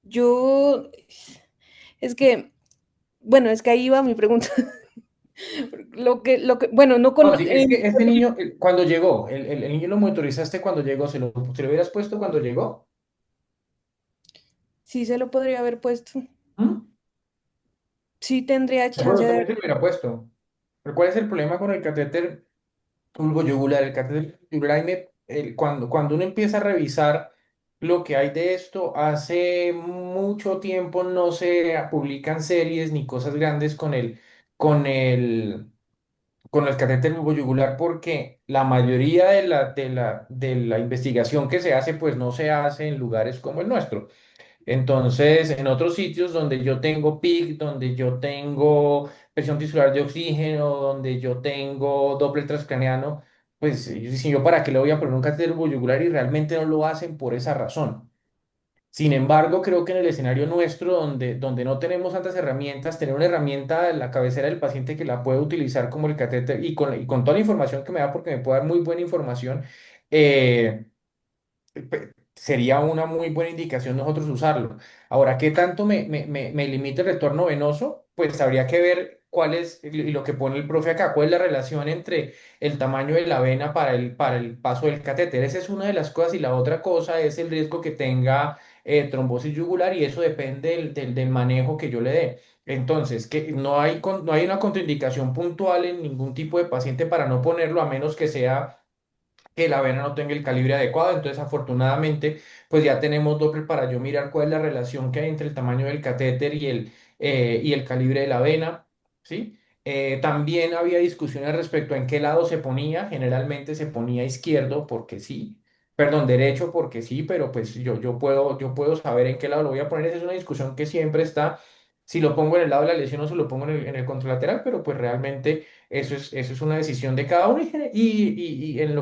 yo, es que, bueno, es que ahí va mi pregunta. Bueno, no No, con... sí, es que este niño, cuando llegó, el niño lo monitorizaste cuando llegó, ¿se lo hubieras puesto cuando llegó? sí se lo podría haber puesto, ¿Mm? sí tendría Seguro, chance de... también se lo hubiera puesto. Pero ¿cuál es el problema con el catéter yugular? El catéter yugular, cuando uno empieza a revisar lo que hay de esto, hace mucho tiempo no se publican series ni cosas grandes con el, con el catéter yugular porque la mayoría de la investigación que se hace, pues no se hace en lugares como el nuestro. Entonces, en otros sitios donde yo tengo PIC, donde yo tengo presión tisular de oxígeno, donde yo tengo Doppler transcraniano, pues ellos dicen, ¿yo para qué le voy a poner un catéter yugular? Y realmente no lo hacen por esa razón. Sin embargo, creo que en el escenario nuestro, donde no tenemos tantas herramientas, tener una herramienta en la cabecera del paciente que la puede utilizar como el catéter y con toda la información que me da, porque me puede dar muy buena información, eh, sería una muy buena indicación nosotros usarlo. Ahora, ¿qué tanto me limita el retorno venoso? Pues habría que ver cuál es, y lo que pone el profe acá, cuál es la relación entre el tamaño de la vena para el paso del catéter. Esa es una de las cosas, y la otra cosa es el riesgo que tenga trombosis yugular, y eso depende del manejo que yo le dé. Entonces, que no hay una contraindicación puntual en ningún tipo de paciente para no ponerlo, a menos que sea que la vena no tenga el calibre adecuado. Entonces, afortunadamente, pues ya tenemos Doppler para yo mirar cuál es la relación que hay entre el tamaño del catéter y el calibre de la vena, ¿sí? También había discusiones respecto a en qué lado se ponía. Generalmente se ponía izquierdo porque sí, perdón, derecho porque sí, pero pues yo puedo saber en qué lado lo voy a poner. Esa es una discusión que siempre está, si lo pongo en el lado de la lesión o si lo pongo en el contralateral, pero pues realmente eso es una decisión de cada uno y en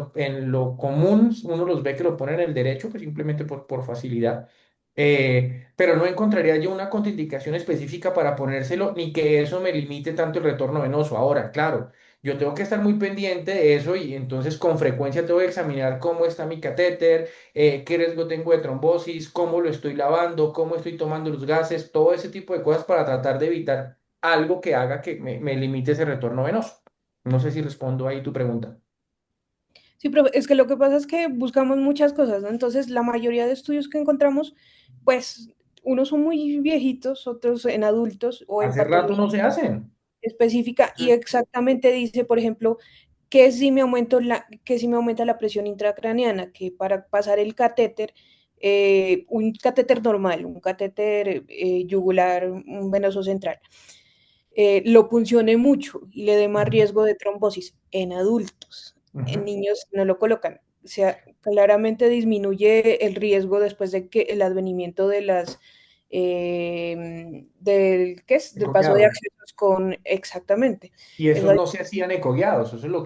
lo común uno los ve que lo ponen en el derecho, pues simplemente por facilidad. Pero no encontraría yo una contraindicación específica para ponérselo, ni que eso me limite tanto el retorno venoso. Ahora, claro, yo tengo que estar muy pendiente de eso y entonces con frecuencia tengo que examinar cómo está mi catéter, qué riesgo tengo de trombosis, cómo lo estoy lavando, cómo estoy tomando los gases, todo ese tipo de cosas para tratar de evitar algo que haga que me limite ese retorno venoso. No sé si respondo ahí tu pregunta. Sí, profe, es que lo que pasa es que buscamos muchas cosas, ¿no? Entonces, la mayoría de estudios que encontramos, pues, unos son muy viejitos, otros en adultos o en Hace rato patología no se hacen. específica y exactamente dice, por ejemplo, que si me aumenta la presión intracraneana, que para pasar el catéter, un catéter normal, un catéter yugular, un venoso central, lo puncione mucho y le dé más Ujú, riesgo de trombosis en adultos. En ujú. niños no lo colocan. O sea, claramente disminuye el riesgo después de que el advenimiento de ¿qué es? Del paso de Bloqueado. accesos con, exactamente. Y Eso esos no se hacían ecoguiados, eso es lo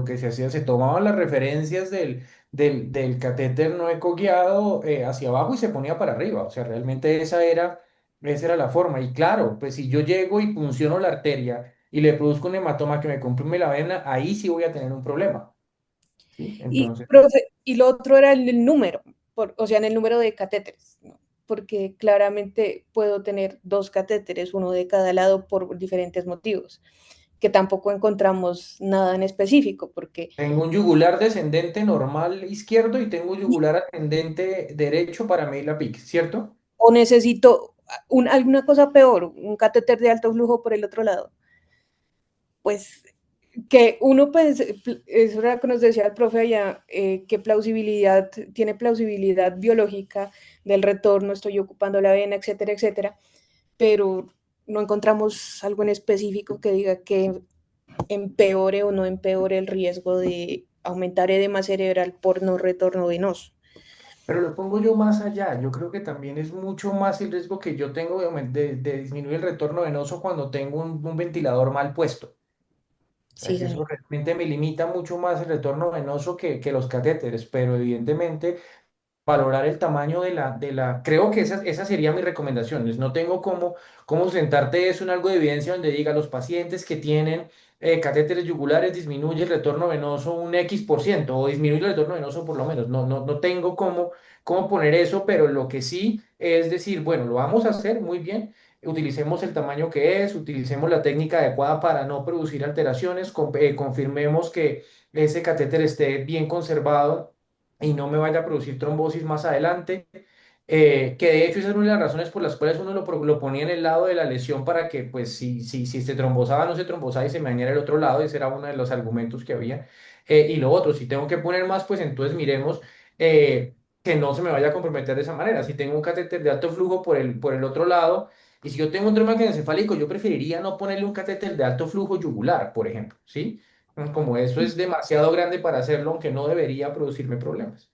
que se hacía, se tomaban las referencias del catéter no ecoguiado hacia abajo y se ponía para arriba, o sea, realmente esa era la forma. Y claro, pues si yo llego y punciono la arteria y le produzco un hematoma que me comprime la vena, ahí sí voy a tener un problema, ¿sí? Y, Entonces, profe, y lo otro era el número, o sea, en el número de catéteres, ¿no? Porque claramente puedo tener dos catéteres, uno de cada lado por diferentes motivos, que tampoco encontramos nada en específico, porque tengo un yugular descendente normal izquierdo y tengo un yugular ascendente derecho para medir la PIC, ¿cierto? o necesito alguna cosa peor, un catéter de alto flujo por el otro lado. Pues que uno, pues, eso era lo que nos decía el profe allá, que tiene plausibilidad biológica del retorno, estoy ocupando la vena, etcétera, etcétera, pero no encontramos algo en específico que diga que empeore o no empeore el riesgo de aumentar edema cerebral por no retorno venoso. Pero lo pongo yo más allá. Yo creo que también es mucho más el riesgo que yo tengo de disminuir el retorno venoso cuando tengo un ventilador mal puesto. O sea, Sí, que eso señor. realmente me limita mucho más el retorno venoso que los catéteres. Pero evidentemente valorar el tamaño creo que esa sería mi recomendación. No tengo cómo sentarte eso en algo de evidencia donde diga los pacientes que tienen catéteres yugulares disminuye el retorno venoso un X% o disminuye el retorno venoso por lo menos. No tengo cómo poner eso, pero lo que sí es decir, bueno, lo vamos a hacer muy bien. Utilicemos el tamaño que es, utilicemos la técnica adecuada para no producir alteraciones, confirmemos que ese catéter esté bien conservado y no me vaya a producir trombosis más adelante. Que de hecho esa es una de las razones por las cuales uno lo ponía en el lado de la lesión para que pues si se trombosaba no se trombosaba y se me dañara el otro lado, ese era uno de los argumentos que había. Y lo otro, si tengo que poner más, pues entonces miremos que no se me vaya a comprometer de esa manera. Si tengo un catéter de alto flujo por el otro lado, y si yo tengo un trauma encefálico, yo preferiría no ponerle un catéter de alto flujo yugular, por ejemplo, ¿sí? Como eso es demasiado grande para hacerlo, aunque no debería producirme problemas.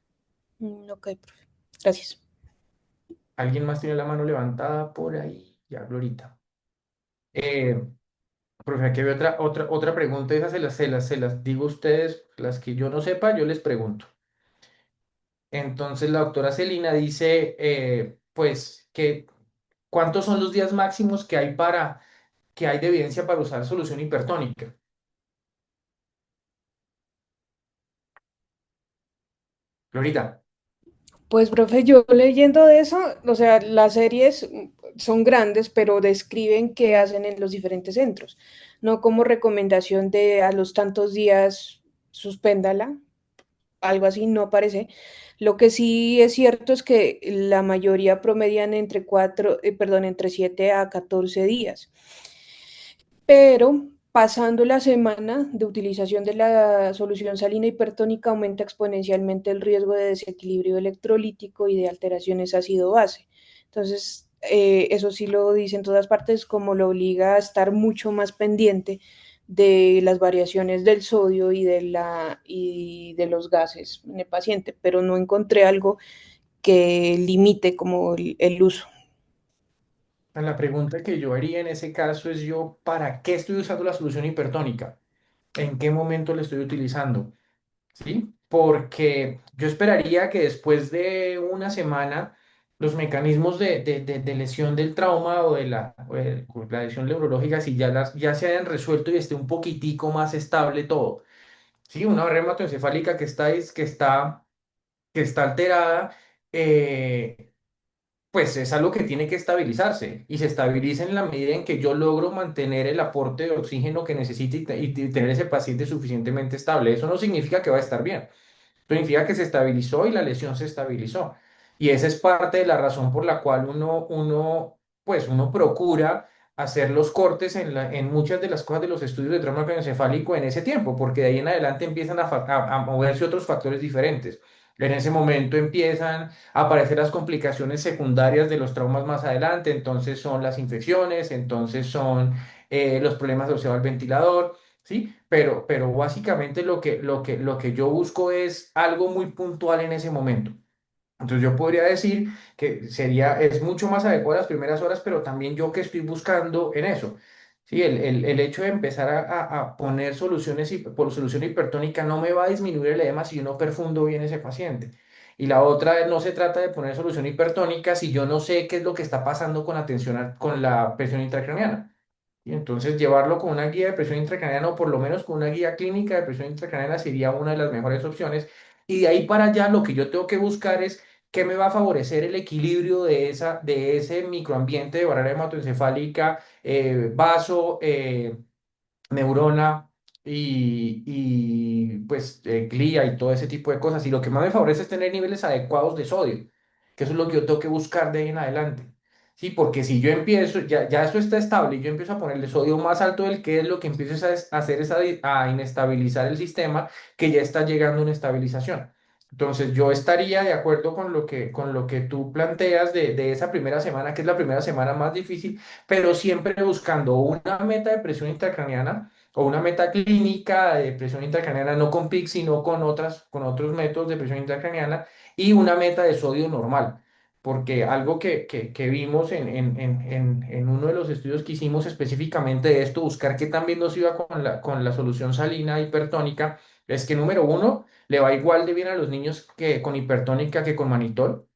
Ok, profe. Gracias. ¿Alguien más tiene la mano levantada por ahí? Ya, Glorita. Eh, Profe, aquí hay otra pregunta. Esas se las digo a ustedes, las que yo no sepa, yo les pregunto. Entonces, la doctora Celina dice, pues, que ¿cuántos son los días máximos que hay de evidencia para usar solución hipertónica? Glorita. Pues, profe, yo leyendo de eso, o sea, las series son grandes, pero describen qué hacen en los diferentes centros, no como recomendación de a los tantos días suspéndala, algo así no aparece. Lo que sí es cierto es que la mayoría promedian entre 7 a 14 días, pero pasando la semana de utilización de la solución salina hipertónica aumenta exponencialmente el riesgo de desequilibrio electrolítico y de alteraciones ácido-base. Entonces, eso sí lo dice en todas partes, como lo obliga a estar mucho más pendiente de las variaciones del sodio y de los gases en el paciente, pero no encontré algo que limite como el uso. La pregunta que yo haría en ese caso es yo, ¿para qué estoy usando la solución hipertónica? ¿En qué momento la estoy utilizando? ¿Sí? Porque yo esperaría que después de una semana los mecanismos de lesión del trauma o la lesión neurológica, si ya se hayan resuelto y esté un poquitico más estable todo. ¿Sí? Una barrera hematoencefálica que está alterada, pues es algo que tiene que estabilizarse y se estabiliza en la medida en que yo logro mantener el aporte de oxígeno que necesite y tener ese paciente suficientemente estable. Eso no significa que va a estar bien. Significa que se estabilizó y la lesión se estabilizó. Y esa es parte de la razón por la cual pues uno procura hacer los cortes en muchas de las cosas de los estudios de trauma craneoencefálico en ese tiempo, porque de ahí en adelante empiezan a moverse otros factores diferentes. En ese momento empiezan a aparecer las complicaciones secundarias de los traumas más adelante, entonces son las infecciones, entonces son los problemas asociados al ventilador. ¿Sí? Pero básicamente lo que yo busco es algo muy puntual en ese momento. Entonces yo podría decir que es mucho más adecuado las primeras horas, pero también yo que estoy buscando en eso. Sí, el hecho de empezar a poner soluciones por solución hipertónica no me va a disminuir el edema si yo no perfundo bien ese paciente. Y la otra, no se trata de poner solución hipertónica si yo no sé qué es lo que está pasando con la tensión, con la presión intracraneana. Y entonces llevarlo con una guía de presión intracraniana o por lo menos con una guía clínica de presión intracraniana sería una de las mejores opciones. Y de ahí para allá lo que yo tengo que buscar es qué me va a favorecer el equilibrio de ese microambiente de barrera hematoencefálica, vaso, neurona pues glía y todo ese tipo de cosas. Y lo que más me favorece es tener niveles adecuados de sodio, que eso es lo que yo tengo que buscar de ahí en adelante. Sí, porque si yo empiezo, ya eso está estable y yo empiezo a ponerle sodio más alto del que es lo que empiezo a hacer es a inestabilizar el sistema que ya está llegando a una estabilización. Entonces yo estaría de acuerdo con lo que tú planteas de esa primera semana, que es la primera semana más difícil, pero siempre buscando una meta de presión intracraniana o una meta clínica de presión intracraniana, no con PIC, sino con otros métodos de presión intracraniana y una meta de sodio normal. Porque algo que vimos en uno de los estudios que hicimos específicamente de esto, buscar qué también nos iba con la solución salina hipertónica, es que número uno, le va igual de bien a los niños que con hipertónica que con manitol.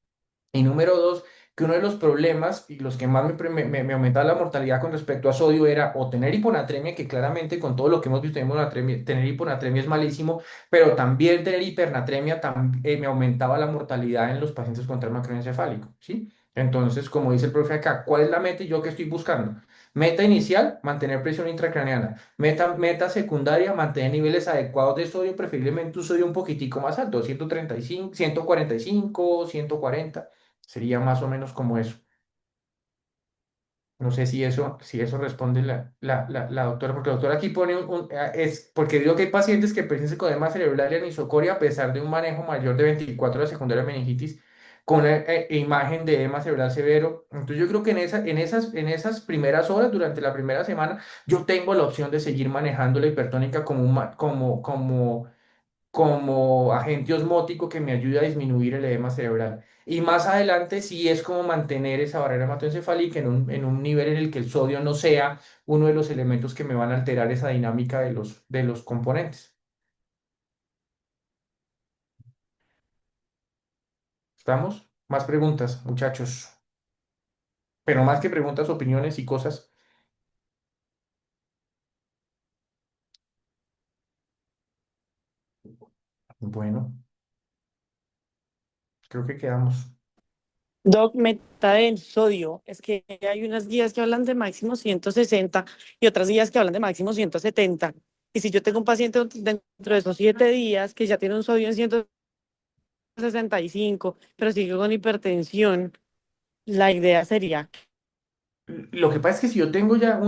Y número dos, que uno de los problemas y los que más me aumentaba la mortalidad con respecto a sodio era o tener hiponatremia, que claramente con todo lo que hemos visto en hiponatremia, tener hiponatremia es malísimo, pero también tener hipernatremia me aumentaba la mortalidad en los pacientes con trauma craneoencefálico, ¿sí? Entonces, como dice el profe acá, ¿cuál es la meta y yo qué estoy buscando? Meta inicial, mantener presión intracraneana. Meta secundaria, mantener niveles adecuados de sodio, preferiblemente un sodio un poquitico más alto, 135, 145, 140. Sería más o menos como eso. No sé si eso responde la doctora, porque la doctora aquí pone porque digo que hay pacientes que presentan con edema cerebral y anisocoria a pesar de un manejo mayor de 24 horas secundaria de meningitis con imagen de edema cerebral severo. Entonces yo creo que en esas primeras horas, durante la primera semana, yo tengo la opción de seguir manejando la hipertónica como agente osmótico que me ayuda a disminuir el edema cerebral. Y más adelante sí es como mantener esa barrera hematoencefálica en un nivel en el que el sodio no sea uno de los elementos que me van a alterar esa dinámica de los componentes. ¿Estamos? Más preguntas, muchachos. Pero más que preguntas, opiniones y cosas. Bueno, creo que quedamos. Doc, meta del sodio. Es que hay unas guías que hablan de máximo 160 y otras guías que hablan de máximo 170. Y si yo tengo un paciente dentro de esos 7 días que ya tiene un sodio en 165, pero sigue con hipertensión, la idea sería, Lo que pasa es que si yo tengo ya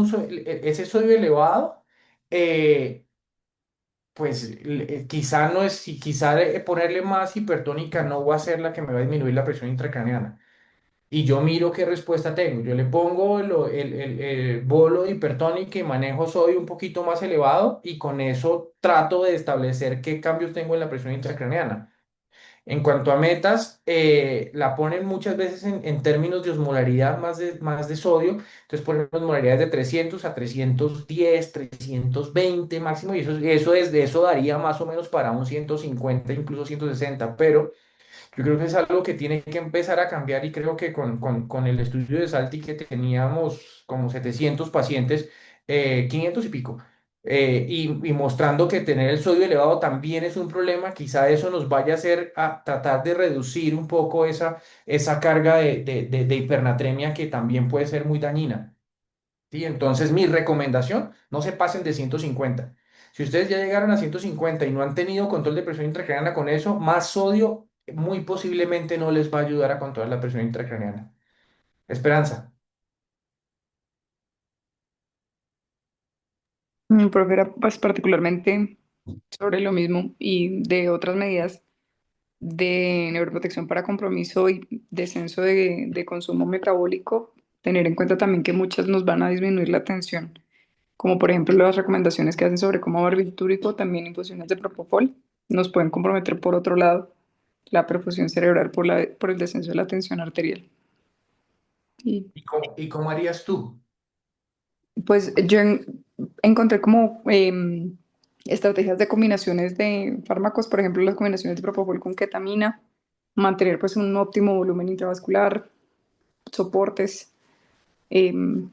ese sodio elevado, eh, pues quizá no es, si quizá ponerle más hipertónica no va a ser la que me va a disminuir la presión intracraneana. y yo miro qué respuesta tengo. Yo le pongo el bolo de hipertónica y manejo sodio un poquito más elevado y con eso trato de establecer qué cambios tengo en la presión intracraneana. En cuanto a metas, la ponen muchas veces en términos de osmolaridad más de sodio. Entonces ponen osmolaridades de 300 a 310, 320 máximo, y eso daría más o menos para un 150, incluso 160. Pero yo creo que es algo que tiene que empezar a cambiar y creo que con el estudio de Salti que teníamos como 700 pacientes, 500 y pico, y mostrando que tener el sodio elevado también es un problema, quizá eso nos vaya a hacer a tratar de reducir un poco esa carga de hipernatremia que también puede ser muy dañina. ¿Sí? Entonces, mi recomendación, no se pasen de 150. Si ustedes ya llegaron a 150 y no han tenido control de presión intracraneana con eso, más sodio muy posiblemente no les va a ayudar a controlar la presión intracraneana. Esperanza. Profe, era pues particularmente sobre lo mismo y de otras medidas de neuroprotección para compromiso y descenso de consumo metabólico, tener en cuenta también que muchas nos van a disminuir la tensión, como por ejemplo las recomendaciones que hacen sobre coma barbitúrico, también infusiones de propofol, nos pueden comprometer por otro lado la perfusión cerebral por el descenso de la tensión arterial. Y ¿Y cómo harías tú? pues yo encontré como estrategias de combinaciones de fármacos, por ejemplo, las combinaciones de propofol con ketamina, mantener pues un óptimo volumen intravascular, soportes, em,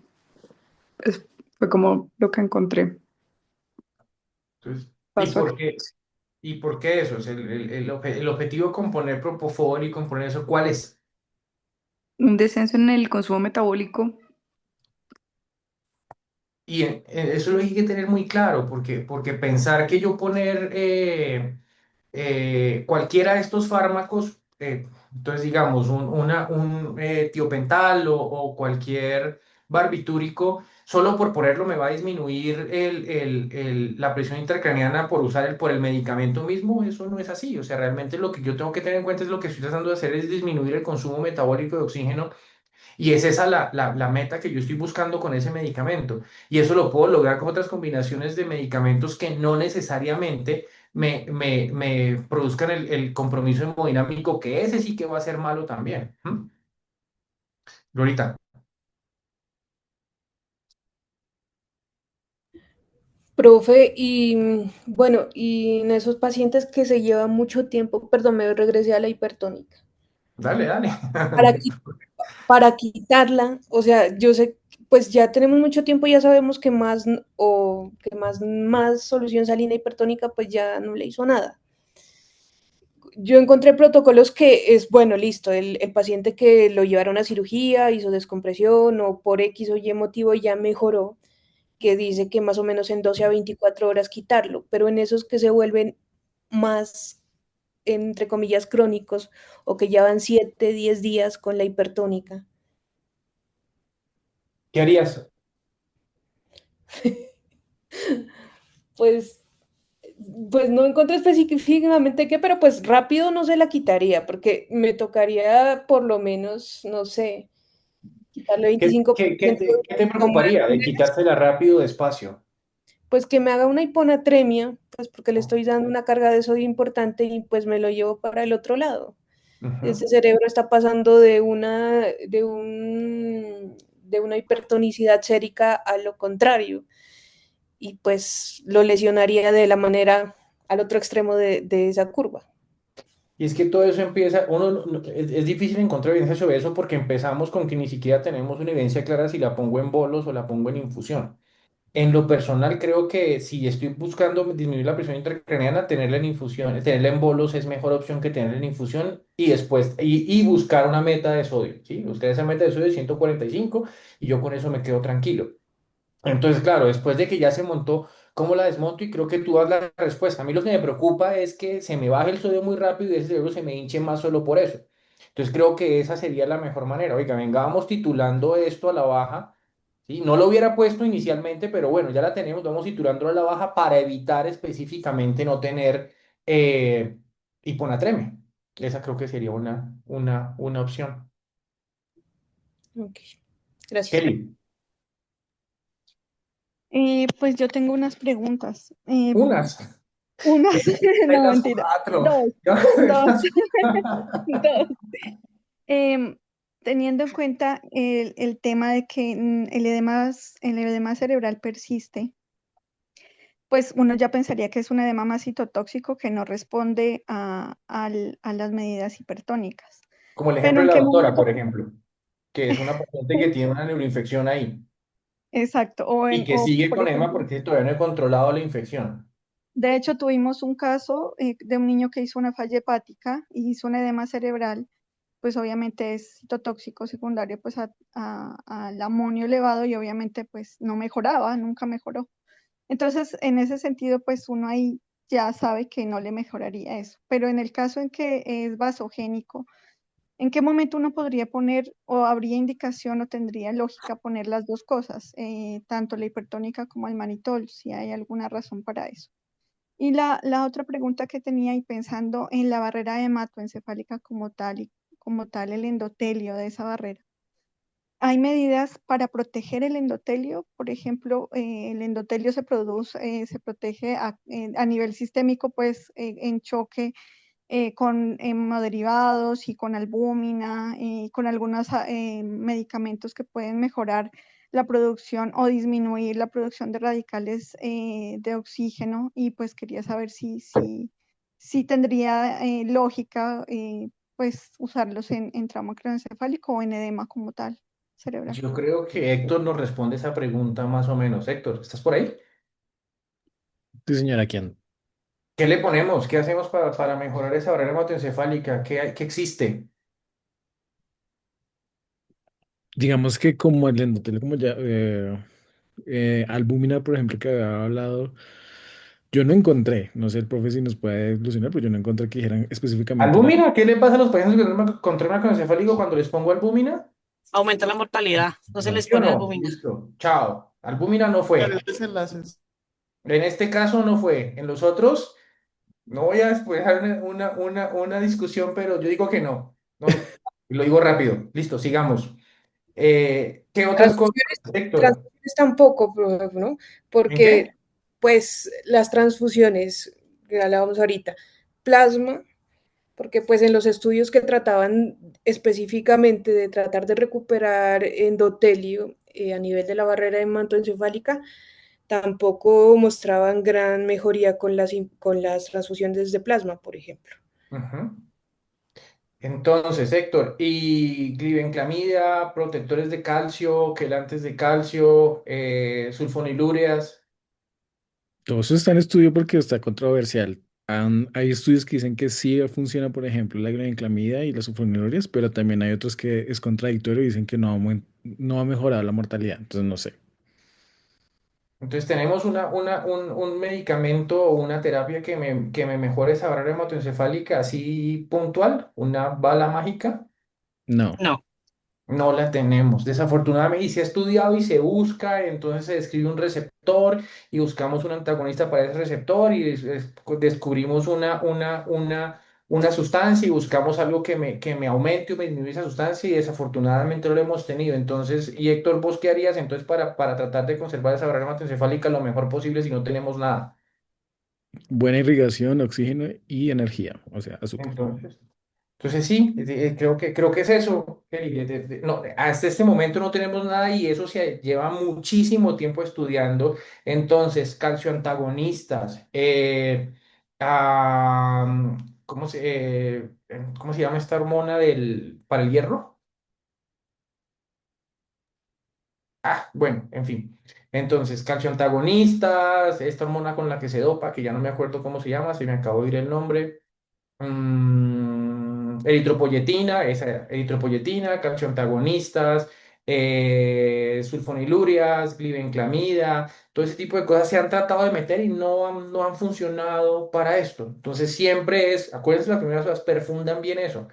pues, fue como lo que encontré. Entonces, ¿y Paso por aquí. qué? ¿Y por qué eso? O sea, el objetivo con poner propofol y con poner eso, ¿cuál es? Un descenso en el consumo metabólico. Y eso lo hay que tener muy claro, porque pensar que yo poner cualquiera de estos fármacos, entonces digamos un tiopental o cualquier barbitúrico, solo por ponerlo me va a disminuir la presión intracraneana por usar por el medicamento mismo, eso no es así. O sea, realmente lo que yo tengo que tener en cuenta es lo que estoy tratando de hacer es disminuir el consumo metabólico de oxígeno y es esa la meta que yo estoy buscando con ese medicamento. Y eso lo puedo lograr con otras combinaciones de medicamentos que no necesariamente me produzcan el compromiso hemodinámico, que ese sí que va a ser malo también. ¿Mm? Glorita, Profe, y bueno, y en esos pacientes que se llevan mucho tiempo, perdón, me regresé a la hipertónica. dale, dale. Para, para quitarla, o sea, yo sé, pues ya tenemos mucho tiempo, ya sabemos que más o que más solución salina hipertónica, pues ya no le hizo nada. Yo encontré protocolos que es, bueno, listo, el paciente que lo llevaron a cirugía, hizo descompresión o por X o Y motivo ya mejoró, que dice que más o menos en 12 a 24 horas quitarlo, pero en esos que se vuelven más, entre comillas, crónicos o que llevan 7, 10 días con la hipertónica. ¿Qué harías? Pues, pues no encontré específicamente qué, pero pues rápido no se la quitaría, porque me tocaría por lo menos, no sé, quitarle ¿Qué, 25% qué, qué de te, qué te toma de preocuparía de hormonas, quitársela rápido, despacio? pues que me haga una hiponatremia, pues porque le estoy dando una carga de sodio importante y pues me lo llevo para el otro lado. Ujú. Ese cerebro está pasando de una hipertonicidad sérica a lo contrario y pues lo lesionaría de la manera al otro extremo de esa curva. Y es que todo eso empieza, es difícil encontrar evidencia sobre eso porque empezamos con que ni siquiera tenemos una evidencia clara si la pongo en bolos o la pongo en infusión. En lo personal, creo que si estoy buscando disminuir la presión intracraneana, tenerla en infusión, tenerla en bolos es mejor opción que tenerla en infusión y después, y buscar una meta de sodio, ¿sí? Buscar esa meta de sodio de 145 y yo con eso me quedo tranquilo. Entonces, claro, después de que ya se montó, ¿cómo la desmonto? Y creo que tú das la respuesta. A mí lo que me preocupa es que se me baje el sodio muy rápido y ese cerebro se me hinche más solo por eso. Entonces, creo que esa sería la mejor manera. Oiga, venga, vamos titulando esto a la baja. ¿Sí? No lo hubiera puesto inicialmente, pero bueno, ya la tenemos, vamos titulándolo a la baja para evitar específicamente no tener hiponatremia. Esa creo que sería una opción. Ok, gracias. Kelly, Pues yo tengo unas preguntas. unas. Unas, no Las mentira, cuatro. dos, Yo- dos, las- dos. Em, Teniendo en cuenta el tema de que el edema cerebral persiste, pues uno ya pensaría que es un edema más citotóxico que no responde a las medidas hipertónicas. Como el Pero ejemplo de ¿en la qué doctora, momento? por ejemplo, que es una paciente que tiene una neuroinfección ahí Exacto, y que o sigue por con EMA ejemplo, porque todavía no he controlado la infección. de hecho tuvimos un caso de un niño que hizo una falla hepática y hizo un edema cerebral, pues obviamente es citotóxico secundario pues al amonio elevado y obviamente pues no mejoraba, nunca mejoró. Entonces, en ese sentido, pues uno ahí ya sabe que no le mejoraría eso. Pero en el caso en que es vasogénico, ¿en qué momento uno podría poner o habría indicación o tendría lógica poner las dos cosas, tanto la hipertónica como el manitol, si hay alguna razón para eso? Y la otra pregunta que tenía y pensando en la barrera hematoencefálica como tal y como tal el endotelio de esa barrera. Hay medidas para proteger el endotelio, por ejemplo, el endotelio se protege a nivel sistémico, pues en choque con hemoderivados y con albúmina, con algunos medicamentos que pueden mejorar la producción o disminuir la producción de radicales de oxígeno y pues quería saber si tendría lógica pues usarlos en trauma craneoencefálico o en edema como tal cerebral. Yo creo que Héctor nos responde esa pregunta más o menos. Héctor, ¿estás por ahí? Sí, señora Kian. ¿Qué le ponemos? ¿Qué hacemos para mejorar esa barrera hematoencefálica? ¿Qué existe? Digamos que como el endotelio, como ya, albúmina, por ejemplo, que había hablado, yo no encontré, no sé el profe si nos puede ilusionar, pero yo no encontré que dijeran específicamente la... ¿Albúmina? ¿Qué le pasa a los pacientes con trauma craneoencefálico cuando les pongo albúmina? Aumenta la mortalidad, no se les ¿Sí o pone no? albúmina. Listo. Chao. Albúmina no fue. Varios enlaces. En este caso no fue. En los otros, no voy a después dejar una discusión, pero yo digo que no. No, lo digo rápido. Listo, sigamos. ¿Qué otras cosas, Héctor? Transfusiones tampoco, ¿no? ¿En qué? Porque, pues, las transfusiones, que hablábamos ahorita, plasma, porque pues en los estudios que trataban específicamente de tratar de recuperar endotelio a nivel de la barrera hematoencefálica, tampoco mostraban gran mejoría con las transfusiones de plasma, por ejemplo. Ujú. Entonces, Héctor, y glibenclamida, protectores de calcio, quelantes de calcio, sulfonilúreas. Todo eso está en estudio porque está controversial. Hay estudios que dicen que sí funciona, por ejemplo, la glibenclamida y las sulfonilureas, pero también hay otros que es contradictorio y dicen que no ha mejorado la mortalidad. Entonces, no sé. Entonces tenemos un medicamento o una terapia que me mejore esa barrera hematoencefálica así puntual, una bala mágica. No. No. No la tenemos, desafortunadamente, y se ha estudiado y se busca, entonces se describe un receptor y buscamos un antagonista para ese receptor y descubrimos una sustancia y buscamos algo que me aumente o me disminuya esa sustancia y desafortunadamente no lo hemos tenido. Entonces, y Héctor, ¿vos qué harías entonces para tratar de conservar esa barrera hematoencefálica lo mejor posible si no tenemos nada? Buena irrigación, oxígeno y energía, o sea, azúcar. Entonces sí, creo que es eso, Kelly. No, hasta este momento no tenemos nada y eso se lleva muchísimo tiempo estudiando. Entonces, calcio antagonistas, ¿cómo se llama esta hormona para el hierro? Ah, bueno, en fin. Entonces, calcio antagonistas, esta hormona con la que se dopa, que ya no me acuerdo cómo se llama, se me acabó de ir el nombre. Eritropoyetina, eritropoyetina, calcio antagonistas, sulfonilurias, glibenclamida, todo ese tipo de cosas se han tratado de meter y no han funcionado para esto. Entonces siempre acuérdense las primeras horas, perfundan bien eso.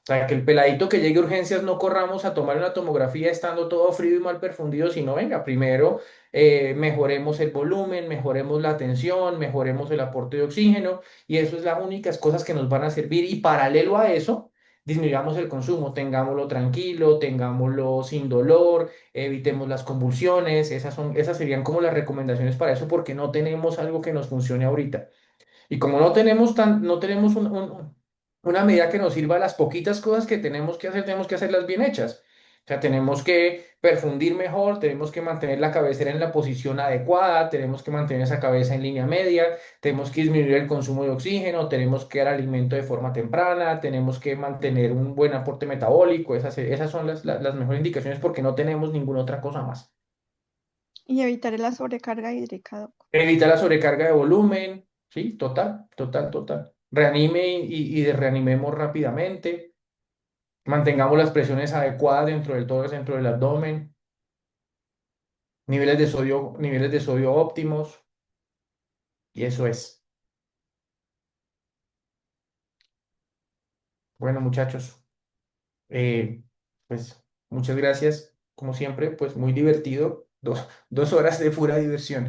O sea, que el peladito que llegue a urgencias no corramos a tomar una tomografía estando todo frío y mal perfundido, sino venga, primero mejoremos el volumen, mejoremos la tensión, mejoremos el aporte de oxígeno y eso es las únicas cosas que nos van a servir. Y paralelo a eso, disminuyamos el consumo, tengámoslo tranquilo, tengámoslo sin dolor, evitemos las convulsiones, esas serían como las recomendaciones para eso, porque no tenemos algo que nos funcione ahorita. Y como no tenemos una medida que nos sirva a las poquitas cosas que tenemos que hacerlas bien hechas. O sea, tenemos que perfundir mejor, tenemos que mantener la cabecera en la posición adecuada, tenemos que mantener esa cabeza en línea media, tenemos que disminuir el consumo de oxígeno, tenemos que dar alimento de forma temprana, tenemos que mantener un buen aporte metabólico. Esas son las mejores indicaciones porque no tenemos ninguna otra cosa más. Y evitar la sobrecarga hídrica, Doc. Evita la sobrecarga de volumen, sí, total, total, total. Reanime y reanimemos rápidamente. Mantengamos las presiones adecuadas dentro del tórax, dentro del abdomen. Niveles de sodio óptimos. Y eso es. Bueno, muchachos, eh, pues muchas gracias. Como siempre, pues muy divertido. 2 horas de pura diversión.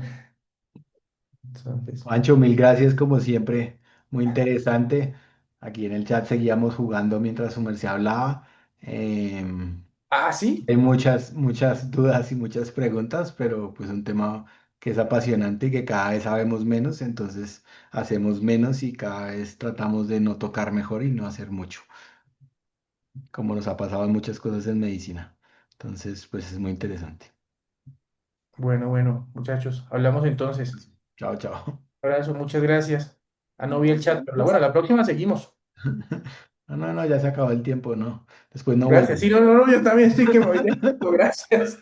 Entonces, Juancho, mil gracias como siempre, muy interesante. Aquí en el chat seguíamos jugando mientras su merced hablaba. Em, sí. Hay muchas dudas y muchas preguntas, pero pues un tema que es apasionante y que cada vez sabemos menos, entonces hacemos menos y cada vez tratamos de no tocar mejor y no hacer mucho, como nos ha pasado en muchas cosas en medicina. Entonces, pues es muy interesante. Bueno, muchachos, hablamos entonces. Chao, chao. Abrazo, muchas gracias. No vi el Muchas chat, pero gracias. la próxima seguimos. No, no, no, ya se acabó el tiempo, ¿no? Después no Gracias. vuelve. Sí, no, yo también estoy que me voy de esto. Gracias.